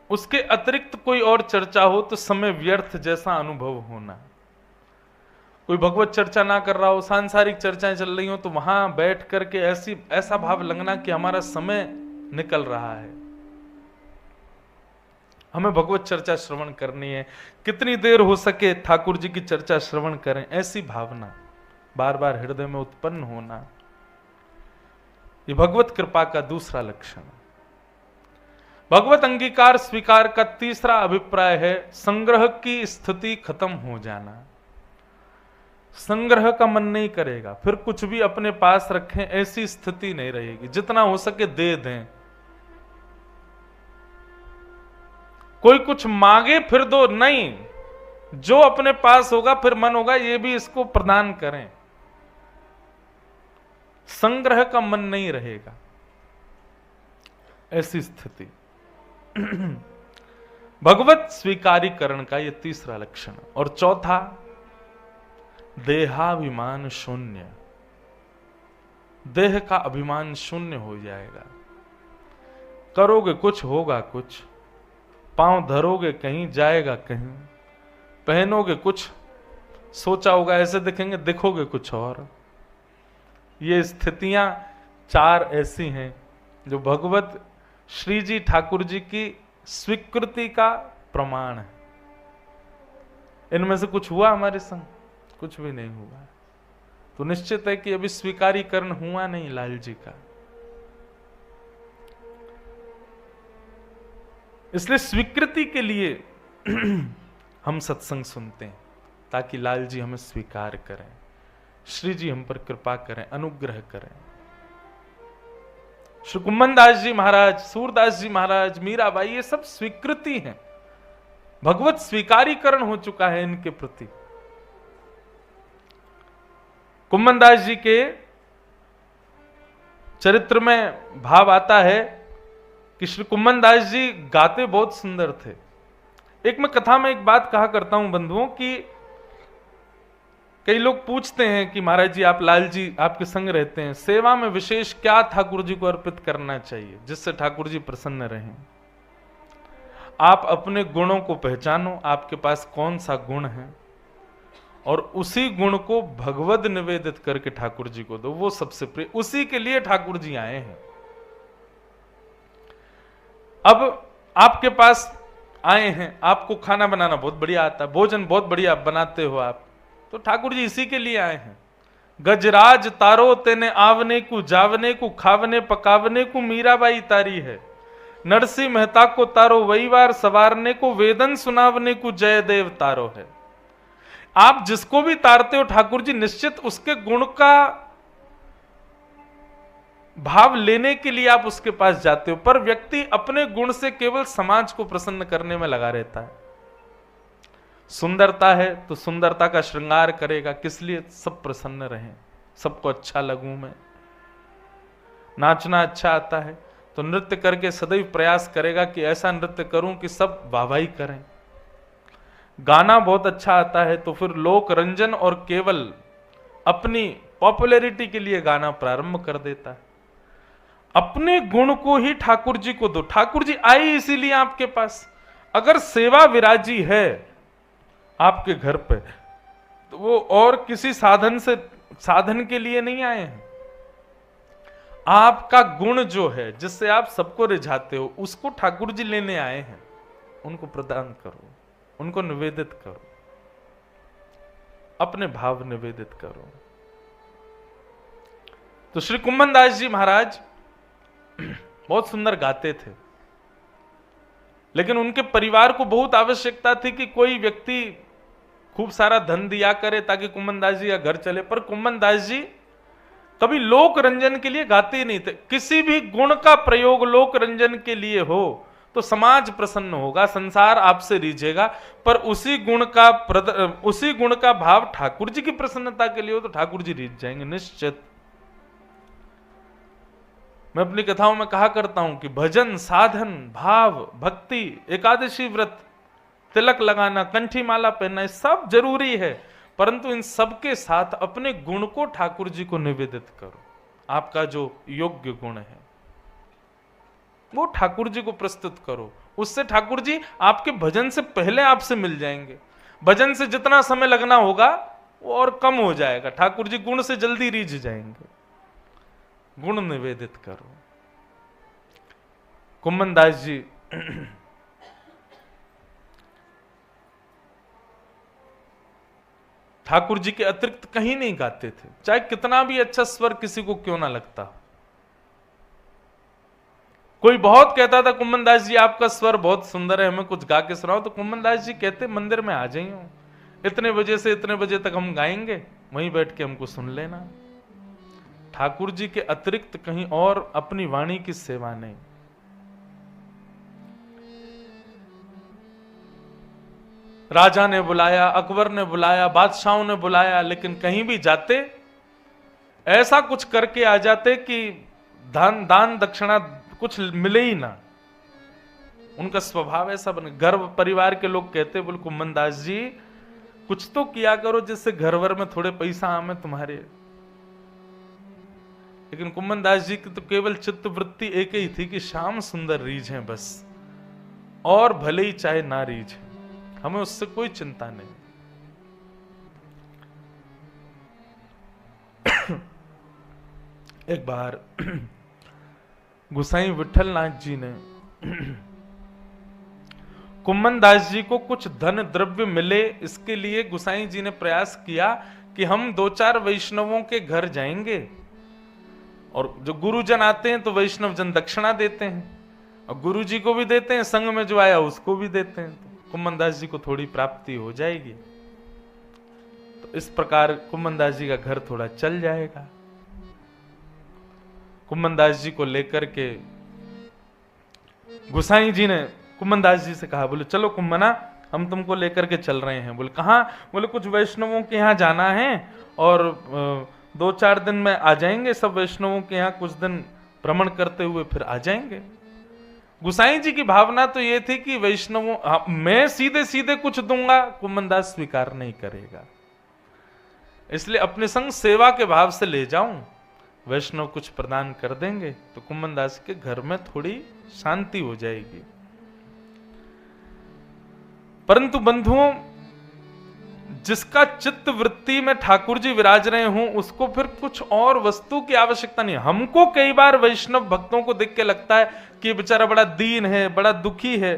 उसके अतिरिक्त कोई और चर्चा हो तो समय व्यर्थ जैसा अनुभव होना। कोई भगवत चर्चा ना कर रहा हो, सांसारिक चर्चाएं चल रही हो, तो वहां बैठ करके ऐसा भाव लगना कि हमारा समय निकल रहा है, हमें भगवत चर्चा श्रवण करनी है, कितनी देर हो सके ठाकुर जी की चर्चा श्रवण करें, ऐसी भावना बार बार हृदय में उत्पन्न होना, ये भगवत कृपा का दूसरा लक्षण। भगवत अंगीकार स्वीकार का तीसरा अभिप्राय है संग्रह की स्थिति खत्म हो जाना। संग्रह का मन नहीं करेगा, फिर कुछ भी अपने पास रखें ऐसी स्थिति नहीं रहेगी। जितना हो सके दे दें। कोई कुछ मांगे फिर दो नहीं, जो अपने पास होगा फिर मन होगा ये भी इसको प्रदान करें। संग्रह का मन नहीं रहेगा, ऐसी स्थिति। भगवत स्वीकारीकरण का यह तीसरा लक्षण। और चौथा, देहाभिमान शून्य। देह का अभिमान शून्य हो जाएगा। करोगे कुछ होगा कुछ, पांव धरोगे कहीं जाएगा कहीं, पहनोगे कुछ सोचा होगा ऐसे दिखेंगे, दिखोगे कुछ और। ये स्थितियां चार ऐसी हैं जो भगवत श्री जी ठाकुर जी की स्वीकृति का प्रमाण है। इनमें से कुछ हुआ हमारे संग? कुछ भी नहीं हुआ। तो निश्चित है कि अभी स्वीकारीकरण हुआ नहीं लाल जी का। इसलिए स्वीकृति के लिए हम सत्संग सुनते हैं, ताकि लाल जी हमें स्वीकार करें, श्री जी हम पर कृपा करें, अनुग्रह करें। श्री कुम्मन दास जी महाराज, सूरदास जी महाराज, मीराबाई, ये सब स्वीकृति है। भगवत स्वीकारीकरण हो चुका है इनके प्रति। कुम्मन दास जी के चरित्र में भाव आता है कि श्री कुम्मन दास जी गाते बहुत सुंदर थे। एक मैं कथा में एक बात कहा करता हूं बंधुओं कि कई लोग पूछते हैं कि महाराज जी आप लाल जी आपके संग रहते हैं, सेवा में विशेष क्या ठाकुर जी को अर्पित करना चाहिए जिससे ठाकुर जी प्रसन्न रहें? आप अपने गुणों को पहचानो, आपके पास कौन सा गुण है, और उसी गुण को भगवद निवेदित करके ठाकुर जी को दो। वो सबसे प्रिय, उसी के लिए ठाकुर जी आए हैं। अब आपके पास आए हैं, आपको खाना बनाना बहुत बढ़िया आता है, भोजन बहुत बढ़िया बनाते हो आप, तो ठाकुर जी इसी के लिए आए हैं। गजराज तारो तेने आवने को, जावने को, खावने पकावने को मीराबाई तारी है। नरसिंह मेहता को तारो वहीवार सवारने को, वेदन सुनावने को जयदेव तारो है। आप जिसको भी तारते हो ठाकुर जी निश्चित उसके गुण का भाव लेने के लिए आप उसके पास जाते हो, पर व्यक्ति अपने गुण से केवल समाज को प्रसन्न करने में लगा रहता है। सुंदरता है तो सुंदरता का श्रृंगार करेगा, किस लिए? सब प्रसन्न रहें, सबको अच्छा लगूं मैं। नाचना अच्छा आता है तो नृत्य करके सदैव प्रयास करेगा कि ऐसा नृत्य करूं कि सब वाहवाही करें। गाना बहुत अच्छा आता है तो फिर लोक रंजन और केवल अपनी पॉपुलैरिटी के लिए गाना प्रारंभ कर देता है। अपने गुण को ही ठाकुर जी को दो। ठाकुर जी आए इसीलिए आपके पास। अगर सेवा विराजी है आपके घर पे तो वो और किसी साधन के लिए नहीं आए हैं। आपका गुण जो है जिससे आप सबको रिझाते हो उसको ठाकुर जी लेने आए हैं। उनको प्रदान करो, उनको निवेदित करो, अपने भाव निवेदित करो। तो श्री कुम्मन दास जी महाराज बहुत सुंदर गाते थे, लेकिन उनके परिवार को बहुत आवश्यकता थी कि कोई व्यक्ति खूब सारा धन दिया करे ताकि कुम्मन दास जी का घर चले। पर कुम्मन दास जी कभी लोक रंजन के लिए गाते ही नहीं थे। किसी भी गुण का प्रयोग लोक रंजन के लिए हो तो समाज प्रसन्न होगा, संसार आपसे रीझेगा, पर उसी गुण का भाव ठाकुर जी की प्रसन्नता के लिए हो तो ठाकुर जी रीझ जाएंगे निश्चित। मैं अपनी कथाओं में कहा करता हूं कि भजन, साधन, भाव, भक्ति, एकादशी व्रत, तिलक लगाना, कंठी माला पहनना, सब जरूरी है, परंतु इन सब के साथ अपने गुण को ठाकुर जी को निवेदित करो। आपका जो योग्य गुण है वो ठाकुर जी को प्रस्तुत करो। उससे ठाकुर जी आपके भजन से पहले आपसे मिल जाएंगे। भजन से जितना समय लगना होगा वो और कम हो जाएगा। ठाकुर जी गुण से जल्दी रीझ जाएंगे। गुण निवेदित करो। कुम्मन दास जी ठाकुर जी के अतिरिक्त कहीं नहीं गाते थे, चाहे कितना भी अच्छा स्वर किसी को क्यों ना लगता। कोई बहुत कहता था कुम्मन दास जी आपका स्वर बहुत सुंदर है, हमें कुछ गा के सुनाओ, तो कुम्मन दास जी कहते मंदिर में आ जाइए, इतने बजे से इतने बजे तक हम गाएंगे, वहीं बैठ के हमको सुन लेना। ठाकुर जी के अतिरिक्त कहीं और अपनी वाणी की सेवा नहीं। राजा ने बुलाया, अकबर ने बुलाया, बादशाहों ने बुलाया, लेकिन कहीं भी जाते ऐसा कुछ करके आ जाते कि दान दक्षिणा कुछ मिले ही ना। उनका स्वभाव ऐसा बने। गर्भ परिवार के लोग कहते, बोले कुम्मन दास जी कुछ तो किया करो जिससे घर भर में थोड़े पैसा आमे तुम्हारे। लेकिन कुम्मन दास जी की तो केवल चित्त वृत्ति एक ही थी कि श्याम सुंदर रीझ है बस, और भले ही चाहे ना रीझ, हमें उससे कोई चिंता नहीं। एक बार गुसाई विठल नाथ जी ने कुम्मन दास जी को कुछ धन द्रव्य मिले, इसके लिए गुसाई जी ने प्रयास किया कि हम 2-4 वैष्णवों के घर जाएंगे, और जो गुरुजन आते हैं तो वैष्णव जन दक्षिणा देते हैं, और गुरु जी को भी देते हैं, संग में जो आया उसको भी देते हैं, तो कुम्मन दास जी को थोड़ी प्राप्ति हो जाएगी। तो इस प्रकार कुम्मन दास जी का घर थोड़ा चल जाएगा। कुम्मन दास जी को लेकर के गुसाई जी ने कुम्मन दास जी से कहा, बोले चलो कुम्मना हम तुमको लेकर के चल रहे हैं। बोले कहाँ? बोले कुछ वैष्णवों के यहाँ जाना है, और 2-4 दिन में आ जाएंगे, सब वैष्णवों के यहाँ कुछ दिन भ्रमण करते हुए फिर आ जाएंगे। गुसाई जी की भावना तो ये थी कि वैष्णवों मैं सीधे सीधे कुछ दूंगा, कुम्मन दास स्वीकार नहीं करेगा, इसलिए अपने संग सेवा के भाव से ले जाऊं, वैष्णव कुछ प्रदान कर देंगे तो कुम्मन दास के घर में थोड़ी शांति हो जाएगी। परंतु बंधुओं, जिसका चित्त वृत्ति में ठाकुर जी विराज रहे हों, उसको फिर कुछ और वस्तु की आवश्यकता नहीं। हमको कई बार वैष्णव भक्तों को देख के लगता है कि बेचारा बड़ा दीन है, बड़ा दुखी है,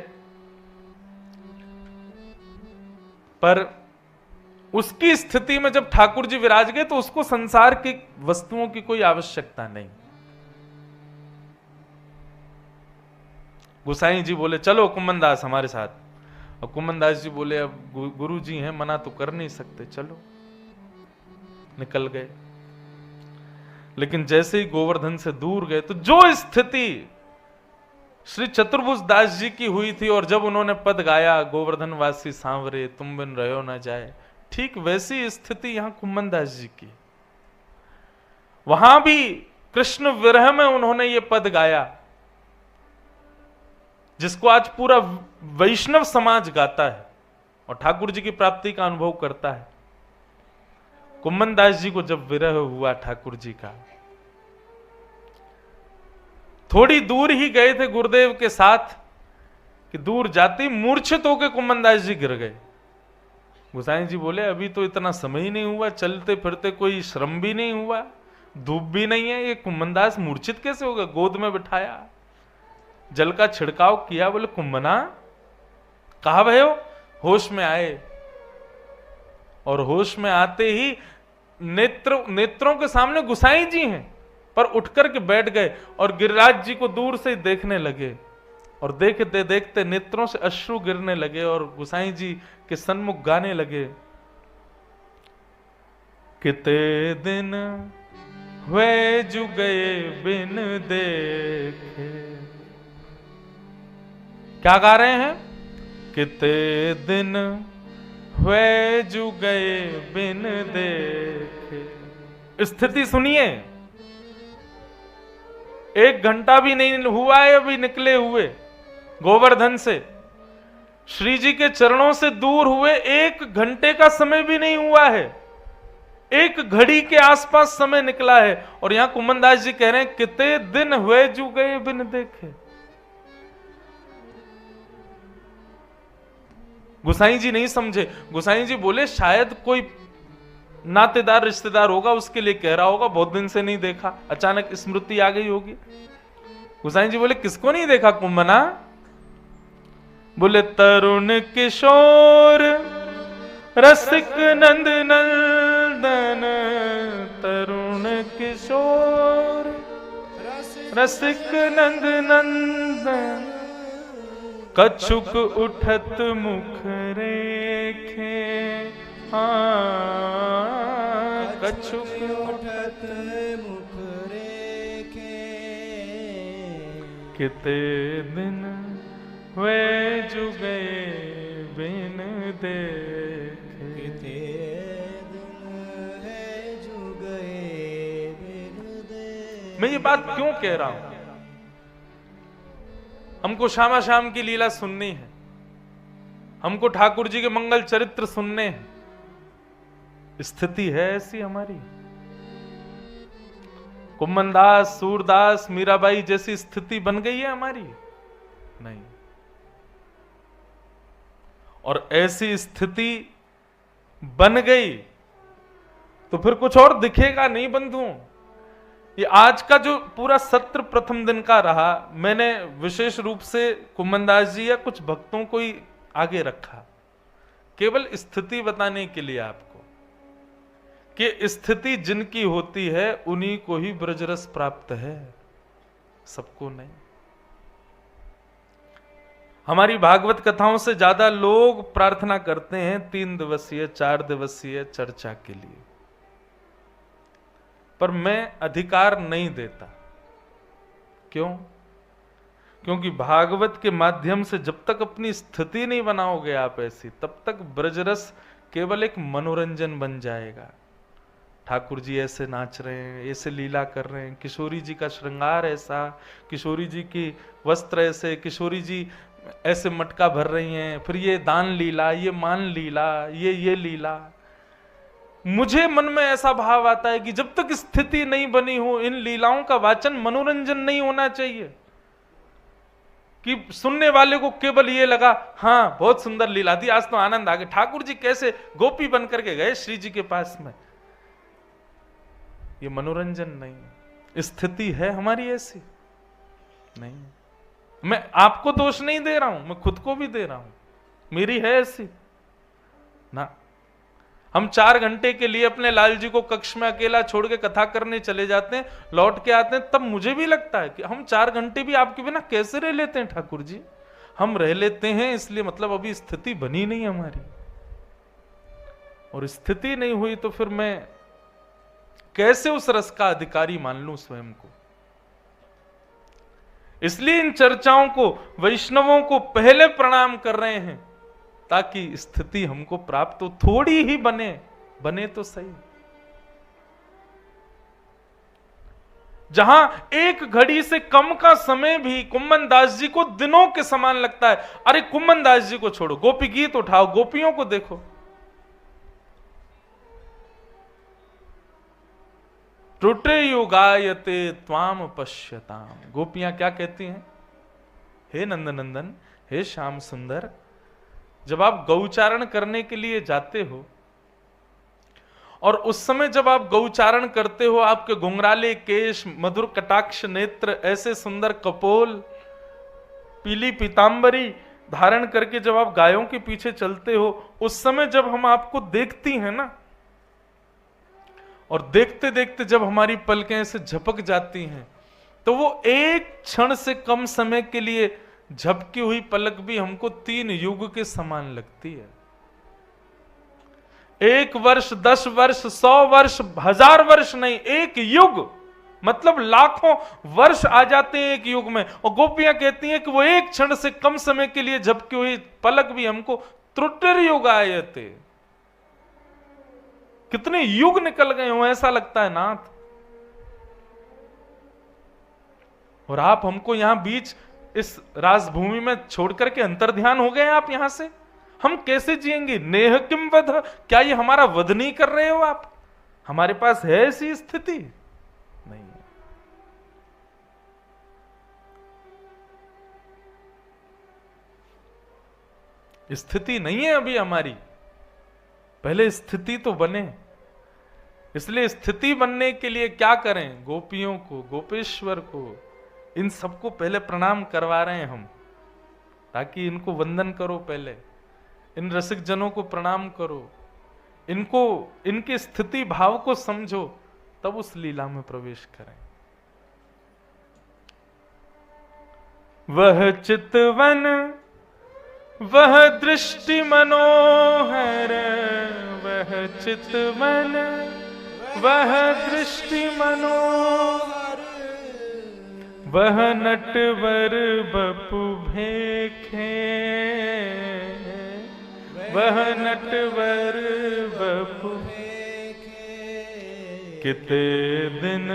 पर उसकी स्थिति में जब ठाकुर जी विराज गए तो उसको संसार की वस्तुओं की कोई आवश्यकता नहीं। गुसाई जी बोले चलो कुम्मन दास हमारे साथ, और कुम्मन दास जी बोले अब गुरु जी हैं, मना तो कर नहीं सकते, चलो। निकल गए। लेकिन जैसे ही गोवर्धन से दूर गए तो जो स्थिति श्री चतुर्भुज दास जी की हुई थी, और जब उन्होंने पद गाया गोवर्धन वासी सांवरे तुम बिन रहो न जाए, ठीक वैसी स्थिति यहां कुम्मन दास जी की। वहां भी कृष्ण विरह में उन्होंने ये पद गाया जिसको आज पूरा वैष्णव समाज गाता है और ठाकुर जी की प्राप्ति का अनुभव करता है। कुम्मन दास जी को जब विरह हुआ ठाकुर जी का, थोड़ी दूर ही गए थे गुरुदेव के साथ कि दूर जाते ही मूर्छित होकर कुम्मन दास जी गिर गए। गुसाई जी बोले अभी तो इतना समय ही नहीं हुआ, चलते फिरते कोई श्रम भी नहीं हुआ, धूप भी नहीं है, ये कुम्मन दास मूर्छित कैसे होगा? गोद में बिठाया, जल का छिड़काव किया, बोले कुम्मना कहां भय हो? होश में आए, और होश में आते ही नेत्रों के सामने गुसाई जी हैं, पर उठकर के बैठ गए और गिरिराज जी को दूर से देखने लगे, और देखते देखते नेत्रों से अश्रु गिरने लगे और गुसाई जी के सन्मुख गाने लगे, किते दिन हुए जु गए बिन देखे। क्या गा रहे हैं? किते दिन हुए जु गए बिन देखे। स्थिति सुनिए, 1 घंटा भी नहीं हुआ है अभी निकले हुए गोवर्धन से, श्री जी के चरणों से दूर हुए 1 घंटे का समय भी नहीं हुआ है, 1 घड़ी के आसपास समय निकला है, और यहां कुम्मन दास जी कह रहे हैं कितने दिन हुए जू गए बिन देखे। गुसाई जी नहीं समझे। गुसाई जी बोले शायद कोई नातेदार रिश्तेदार होगा, उसके लिए कह रहा होगा, बहुत दिन से नहीं देखा, अचानक स्मृति आ गई होगी। गुसाई जी बोले किसको नहीं देखा कुम्मना? बोले तरुण किशोर रसिक नंद नंदन, तरुण किशोर रसिक नंद नंदन, कछुक उठत मुख रेखे कछुक उठत मुख रेखे किते दिन वे जुगे बिन देखे। किते दिन है जुगे बिन दे। मैं ये बात क्यों कह रहा हूं? हमको श्यामा श्याम की लीला सुननी है, हमको ठाकुर जी के मंगल चरित्र सुनने हैं। स्थिति है ऐसी हमारी। कुम्मनदास, सूरदास, मीराबाई जैसी स्थिति बन गई है हमारी? नहीं। और ऐसी स्थिति बन गई तो फिर कुछ और दिखेगा नहीं बंधुओं। ये आज का जो पूरा सत्र प्रथम दिन का रहा, मैंने विशेष रूप से कुम्मनदास जी या कुछ भक्तों को ही आगे रखा, केवल स्थिति बताने के लिए आपको, कि स्थिति जिनकी होती है उन्हीं को ही ब्रजरस प्राप्त है, सबको नहीं। हमारी भागवत कथाओं से ज्यादा लोग प्रार्थना करते हैं 3 दिवसीय 4 दिवसीय चर्चा के लिए, पर मैं अधिकार नहीं देता। क्यों? क्योंकि भागवत के माध्यम से जब तक अपनी स्थिति नहीं बनाओगे आप ऐसी, तब तक ब्रजरस केवल एक मनोरंजन बन जाएगा। ठाकुर जी ऐसे नाच रहे हैं, ऐसे लीला कर रहे हैं, किशोरी जी का श्रृंगार ऐसा, किशोरी जी की वस्त्र ऐसे, किशोरी जी ऐसे मटका भर रही हैं, फिर ये दान लीला, ये मान लीला, ये लीला। मुझे मन में ऐसा भाव आता है कि जब तक स्थिति नहीं बनी हो, इन लीलाओं का वाचन मनोरंजन नहीं होना चाहिए कि सुनने वाले को केवल ये लगा हाँ बहुत सुंदर लीला थी, आज तो आनंद आ गया, ठाकुर जी कैसे गोपी बन करके गए श्री जी के पास में। ये मनोरंजन नहीं। स्थिति है हमारी ऐसी नहीं। मैं आपको दोष नहीं दे रहा हूं, मैं खुद को भी दे रहा हूं, मेरी है ऐसी ना। हम 4 घंटे के लिए अपने लाल जी को कक्ष में अकेला छोड़ के कथा करने चले जाते हैं, लौट के आते हैं, तब मुझे भी लगता है कि हम 4 घंटे भी आपके बिना कैसे रह लेते हैं ठाकुर जी। हम रह लेते हैं इसलिए मतलब अभी स्थिति बनी नहीं हमारी, और स्थिति नहीं हुई तो फिर मैं कैसे उस रस का अधिकारी मान लूं स्वयं को। इसलिए इन चर्चाओं को वैष्णवों को पहले प्रणाम कर रहे हैं, ताकि स्थिति हमको प्राप्त हो, थोड़ी ही बने तो सही। जहां एक घड़ी से कम का समय भी कुम्मनदास जी को दिनों के समान लगता है। अरे कुम्मनदास जी को छोड़ो, गोपी गीत उठाओ, गोपियों को देखो। त्रुटे युगायते त्वाम पश्यताम। गोपियां क्या कहती हैं? हे नंदनंदन, हे श्याम सुंदर, जब आप गौचारण करने के लिए जाते हो और उस समय जब आप गौचारण करते हो, आपके घुंघराले केश, मधुर कटाक्ष नेत्र, ऐसे सुंदर कपोल, पीली पीतांबरी धारण करके जब आप गायों के पीछे चलते हो, उस समय जब हम आपको देखती हैं ना, और देखते देखते जब हमारी पलकें ऐसे झपक जाती हैं, तो वो एक क्षण से कम समय के लिए झपकी हुई पलक भी हमको 3 युग के समान लगती है। 1 वर्ष, 10 वर्ष, 100 वर्ष, 1000 वर्ष नहीं, 1 युग मतलब लाखों वर्ष आ जाते हैं एक युग में। और गोपियां कहती हैं कि वो एक क्षण से कम समय के लिए झपकी हुई पलक भी हमको त्रुटिर युग आयते, कितने युग निकल गए हो ऐसा लगता है नाथ। और आप हमको यहां बीच इस राजभूमि में छोड़ करके अंतर ध्यान हो गए आप यहां से। हम कैसे जिएंगे? नेह किम वध, क्या ये हमारा वध नहीं कर रहे हो आप? हमारे पास है ऐसी स्थिति नहीं। स्थिति नहीं है अभी हमारी, पहले स्थिति तो बने। इसलिए स्थिति बनने के लिए क्या करें? गोपियों को, गोपेश्वर को, इन सबको पहले प्रणाम करवा रहे हैं हम, ताकि इनको वंदन करो, पहले इन रसिक जनों को प्रणाम करो, इनको, इनके स्थिति भाव को समझो, तब उस लीला में प्रवेश करें। वह चितवन, वह दृष्टि मनोहर, वह चितवन, वह दृष्टि मनोहर, वह नटवर बपु भेखे, वह नटवर बपु किते दिन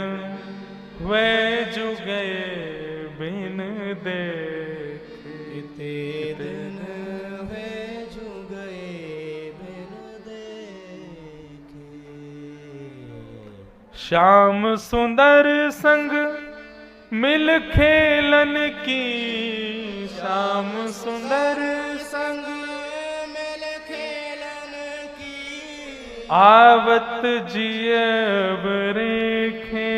वे जुगे बिन देखे, किते दिन वे जुगे बिन देखे। श्याम सुंदर संग मिल खेलन की, श्याम सुंदर संग मिल खेलन की, आवत जियब रेखे,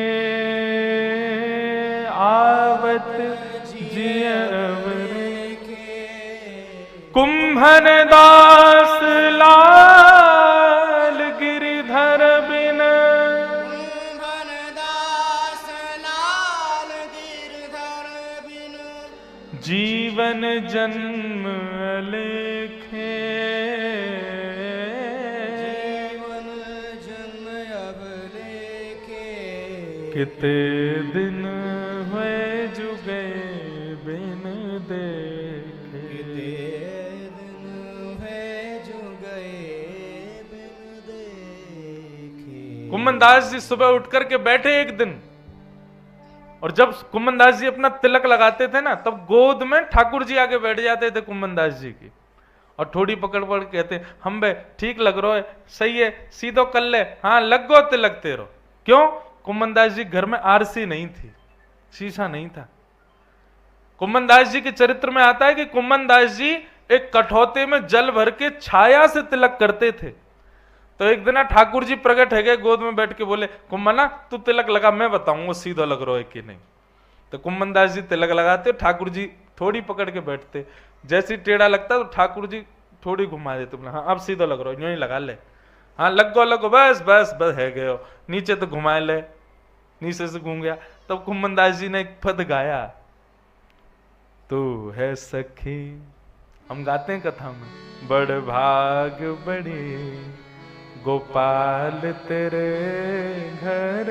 आवत जियब रेखे। कुंभन दास लाल गिरिधर बिन, कुंभन दास लाल गिरधर बिन, जीवन जन्म अलेखे, जीवन जन्म अब लेखे। किते दिन हुए जुगे बिन देखे। किते दिन है जो गए बिन देखे। कुम्मन दास जी सुबह उठ करके बैठे एक दिन, और जब कुम्मन दास जी अपना तिलक लगाते थे ना, तब गोद में ठाकुर जी आके बैठ जाते थे कुम्मन दास जी की, और थोड़ी पकड़ पकड़ के कहते, हम बे ठीक लग रहा है, सही है, सीधो कर ले, हाँ लग गो तिलक तेरो। क्यों? कुम्मन दास जी घर में आरसी नहीं थी, शीशा नहीं था। कुम्मन दास जी के चरित्र में आता है कि कुम्मन दास जी एक कठौते में जल भर के छाया से तिलक करते थे। तो एक दिन ठाकुर जी प्रकट है गए, गोद में बैठ के बोले, कुम्मना तू तिलक लगा, मैं बताऊंगा सीधा लग रहा है कि नहीं। तो कुम्मन दास जी तिलक लगाते, ठाकुर जी थोड़ी पकड़ के बैठते, जैसे टेढ़ा लगता तो ठाकुर जी थोड़ी घुमा देते, बोले हाँ अब सीधा लग रहा है, यूं ही लगा ले, हाँ लगो बस बस बस है गए, नीचे तो घुमा ले, नीचे से घूम गया। तब कुम्मन दास जी ने एक पद गाया, तू है सखी, हम गाते हैं कथा में, बड़ भाग बड़ी गोपाल तेरे घर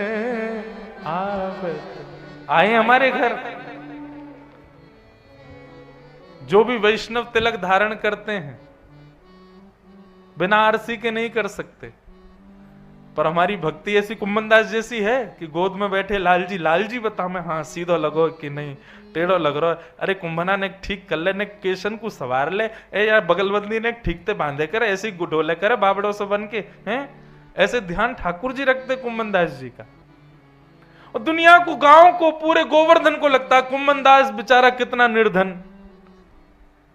आवत। आए हमारे घर। जो भी वैष्णव तिलक धारण करते हैं बिना आरसी के नहीं कर सकते, पर हमारी भक्ति ऐसी कुम्मन दास जैसी है कि गोद में बैठे लाल जी बता मैं, हाँ सीधो लगो कि नहीं टेढ़ो लग रहा है। अरे कुंभना ने ठीक कर ले, ने केशन को सवार ले, ए यार बगलबंदी ने ठीक ते बांधे करे, ऐसे गुडोले करे बाबड़ों से बन के हैं। ऐसे ध्यान ठाकुर जी रखते कुम्मन दास जी का। और दुनिया को, गांव को, पूरे गोवर्धन को लगता है कुम्मन दास बेचारा कितना निर्धन,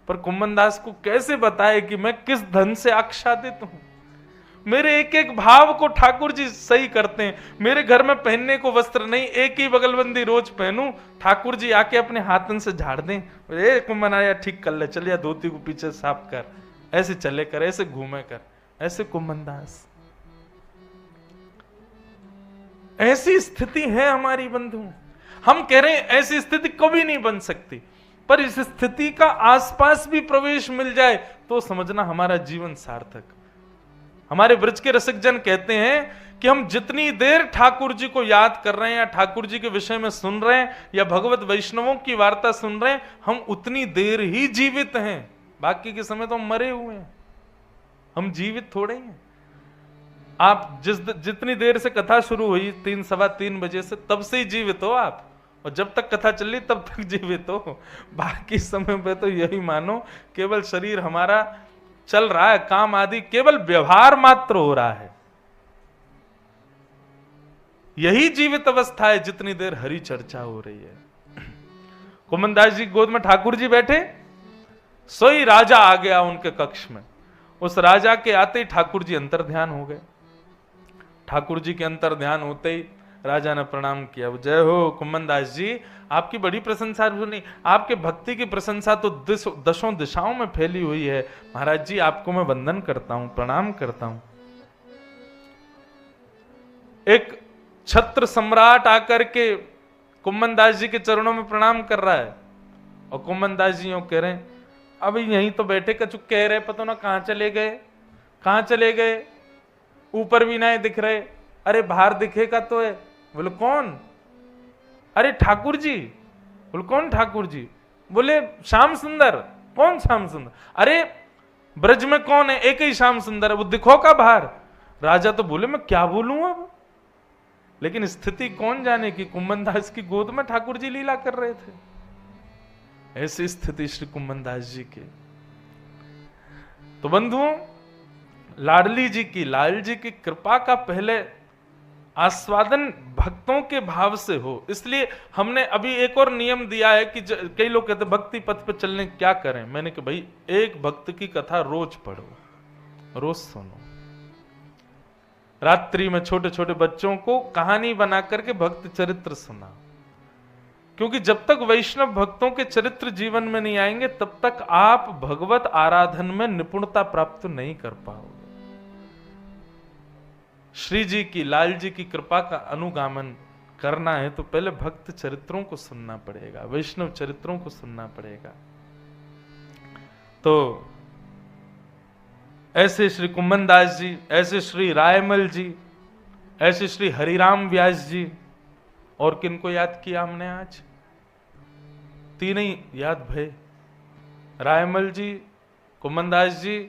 पर कुम्मन दास को कैसे बताए कि मैं किस धन से आच्छादित हूं। मेरे एक एक भाव को ठाकुर जी सही करते हैं। मेरे घर में पहनने को वस्त्र नहीं, एक ही बगलबंदी रोज पहनूं, ठाकुर जी आके अपने हाथन से झाड़ दें, ए कुम्मन आया ठीक कर ले, चल या धोती को पीछे साफ कर, ऐसे चले कर, ऐसे घूमे कर, ऐसे कुम्मन दास। ऐसी स्थिति है हमारी बंधु। हम कह रहे हैं ऐसी स्थिति कभी नहीं बन सकती, पर इस स्थिति का आसपास भी प्रवेश मिल जाए तो समझना हमारा जीवन सार्थक। हमारे ब्रज के रसिक जन कहते हैं कि हम जितनी देर ठाकुर जी को याद कर रहे हैं या ठाकुर जी के विषय में सुन रहे हैं या भगवत वैष्णवों की वार्ता सुन रहे हैं, हम उतनी देर ही जीवित हैं, बाकी के समय तो हम मरे हुए हैं, हम जीवित थोड़े हैं। आप जितनी देर से कथा शुरू हुई 3 सवा 3 बजे से, तब से ही जीवित हो आप, और जब तक कथा चल रही तब तक जीवित हो। बाकी समय पे तो यही मानो केवल शरीर हमारा चल रहा है, काम आदि केवल व्यवहार मात्र हो रहा है। यही जीवित अवस्था है जितनी देर हरि चर्चा हो रही है। कुम्मन दास जी गोद में ठाकुर जी बैठे, सोई राजा आ गया उनके कक्ष में। उस राजा के आते ही ठाकुर जी अंतर ध्यान हो गए। ठाकुर जी के अंतर ध्यान होते ही राजा ने प्रणाम किया, जय हो कुम्मन दास जी, आपकी बड़ी प्रशंसा सुनी, आपके भक्ति की प्रशंसा तो दशों दिशाओं में फैली हुई है। महाराज जी आपको मैं वंदन करता हूं, प्रणाम करता हूं। एक छत्र सम्राट आकर के कुम्मन दास जी के चरणों में प्रणाम कर रहा है, और कुम्मन दास जी यूं कह रहे हैं, अभी यहीं तो बैठे, कचुक कह रहे, पता ना कहां चले गए, ऊपर भी नहीं दिख रहे, अरे बाहर दिखेगा तो है। बोले कौन? अरे ठाकुर जी। बोले कौन ठाकुर जी? बोले श्याम सुंदर। कौन श्याम सुंदर? अरे ब्रज में कौन है? एक ही श्याम सुंदर है, वो दिखो का बाहर। राजा तो बोले मैं क्या बोलूं अब, लेकिन स्थिति कौन जाने की कुंभन दास की गोद में ठाकुर जी लीला कर रहे थे। ऐसी स्थिति श्री कुंभन दास जी की। तो बंधुओं, लाडली जी की, लाल जी की कृपा का पहले आस्वादन भक्तों के भाव से हो। इसलिए हमने अभी एक और नियम दिया है कि कई लोग कहते भक्ति पथ पे चलने क्या करें। मैंने कहा भाई एक भक्त की कथा रोज पढ़ो, रोज सुनो। रात्रि में छोटे छोटे बच्चों को कहानी बना करके भक्त चरित्र सुना, क्योंकि जब तक वैष्णव भक्तों के चरित्र जीवन में नहीं आएंगे तब तक आप भगवत आराधन में निपुणता प्राप्त नहीं कर पाओगे। श्री जी की, लाल जी की कृपा का अनुगामन करना है तो पहले भक्त चरित्रों को सुनना पड़ेगा, वैष्णव चरित्रों को सुनना पड़ेगा। तो ऐसे श्री कुंभन दास जी, ऐसे श्री रायमल जी, ऐसे श्री हरिराम व्यास जी, और किनको याद किया हमने आज? तीन ही याद भय, रायमल जी, कुंभन दास जी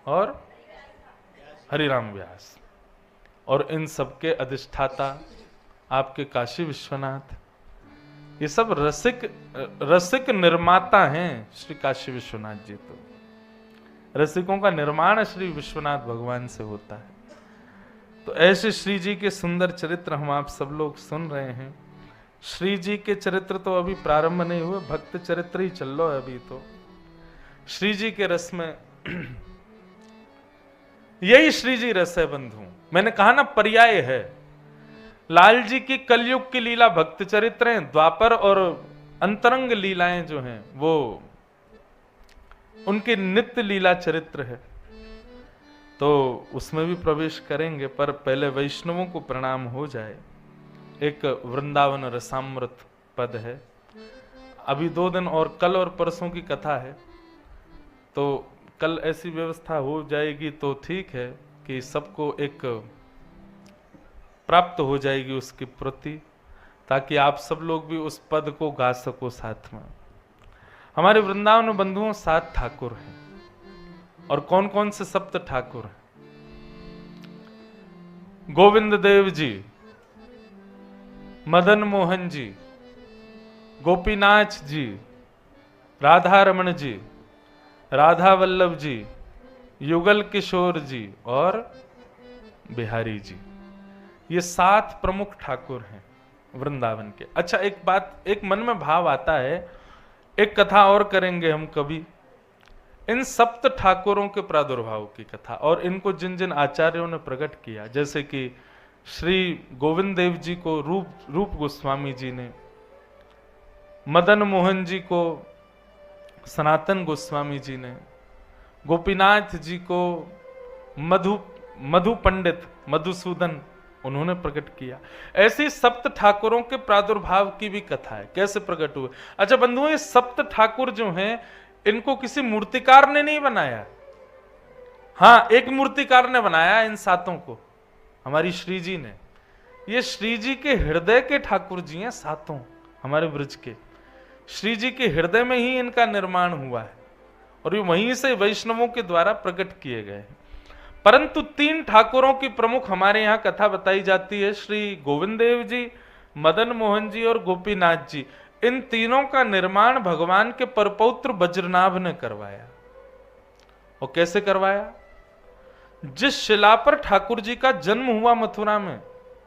और हरिराम व्यास। और इन सबके अधिष्ठाता आपके काशी विश्वनाथ। ये सब रसिक निर्माता हैं श्री काशी विश्वनाथ जी। तो रसिकों का निर्माण श्री विश्वनाथ भगवान से होता है। तो ऐसे श्री जी के सुंदर चरित्र हम आप सब लोग सुन रहे हैं। श्री जी के चरित्र तो अभी प्रारंभ नहीं हुए, भक्त चरित्र ही चल रहा है अभी। तो श्री जी के रस में यही श्री जी रस है बंधु। मैंने कहा ना पर्याय है। लाल जी की कलयुग की लीला भक्त चरित्र हैं, द्वापर और अंतरंग लीलाएं जो हैं वो उनके नित्य लीला चरित्र है। तो उसमें भी प्रवेश करेंगे, पर पहले वैष्णवों को प्रणाम हो जाए। एक वृंदावन रसामृत पद है। अभी 2 दिन और कल और परसों की कथा है, तो कल ऐसी व्यवस्था हो जाएगी तो ठीक है कि सबको एक प्राप्त हो जाएगी उसकी प्रति, ताकि आप सब लोग भी उस पद को गा सको साथ में। हमारे वृंदावन में बंधुओं 7 ठाकुर हैं। और कौन कौन से 7 ठाकुर हैं? गोविंद देव जी, मदन मोहन जी, गोपीनाथ जी, राधा रमण जी, राधा वल्लभ जी, युगल किशोर जी और बिहारी जी। ये 7 प्रमुख ठाकुर हैं वृंदावन के। अच्छा, एक बात, एक मन में भाव आता है, एक कथा और करेंगे हम कभी, इन 7 ठाकुरों के प्रादुर्भाव की कथा, और इनको जिन जिन आचार्यों ने प्रकट किया, जैसे कि श्री गोविंद देव जी को रूप गोस्वामी जी ने, मदन मोहन जी को सनातन गोस्वामी जी ने, गोपीनाथ जी को मधु पंडित मधुसूदन उन्होंने प्रकट किया। ऐसे 7 ठाकुरों के प्रादुर्भाव की भी कथा है, कैसे प्रकट हुए। अच्छा बंधुओं, ये 7 ठाकुर जो हैं इनको किसी मूर्तिकार ने नहीं बनाया। हाँ, एक मूर्तिकार ने बनाया इन 7 को, हमारी श्री जी ने। ये श्री जी के हृदय के ठाकुर जी हैं 7 हमारे ब्रज के। श्री जी के हृदय में ही इनका निर्माण हुआ है और ये वहीं से वैष्णवों के द्वारा प्रकट किए गए हैं। परंतु 3 ठाकुरों की प्रमुख हमारे यहाँ कथा बताई जाती है, श्री गोविंद देव जी, मदन मोहन जी और गोपीनाथ जी। इन तीनों का निर्माण भगवान के परपौत्र वज्रनाभ ने करवाया। और कैसे करवाया? जिस शिला पर ठाकुर जी का जन्म हुआ मथुरा में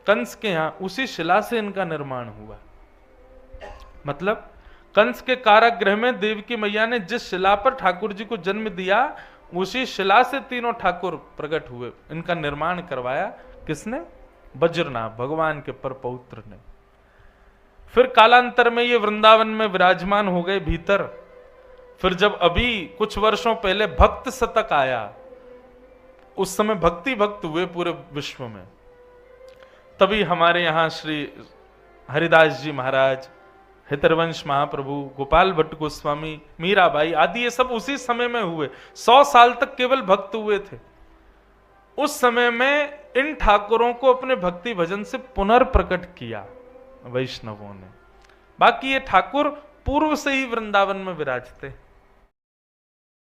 कंस के यहां, उसी शिला से इनका निर्माण हुआ। मतलब कंस के कारागृह में देवकी मैया ने जिस शिला पर ठाकुर जी को जन्म दिया, उसी शिला से तीनों ठाकुर प्रकट हुए। इनका निर्माण करवाया किसने? वज्रनाभ, भगवान के परपौत्र ने। फिर कालांतर में ये वृंदावन में विराजमान हो गए भीतर। फिर जब अभी कुछ वर्षों पहले भक्त शतक आया, उस समय भक्त हुए पूरे विश्व में, तभी हमारे यहां श्री हरिदास जी महाराज, हितरवंश महाप्रभु, गोपाल भट्ट गोस्वामी, मीराबाई आदि ये सब उसी समय में हुए। 100 साल तक केवल भक्त हुए थे। उस समय में इन ठाकुरों को अपने भक्ति भजन से पुनर्प्रकट किया वैष्णवों ने। बाकी ये ठाकुर पूर्व से ही वृंदावन में विराजते।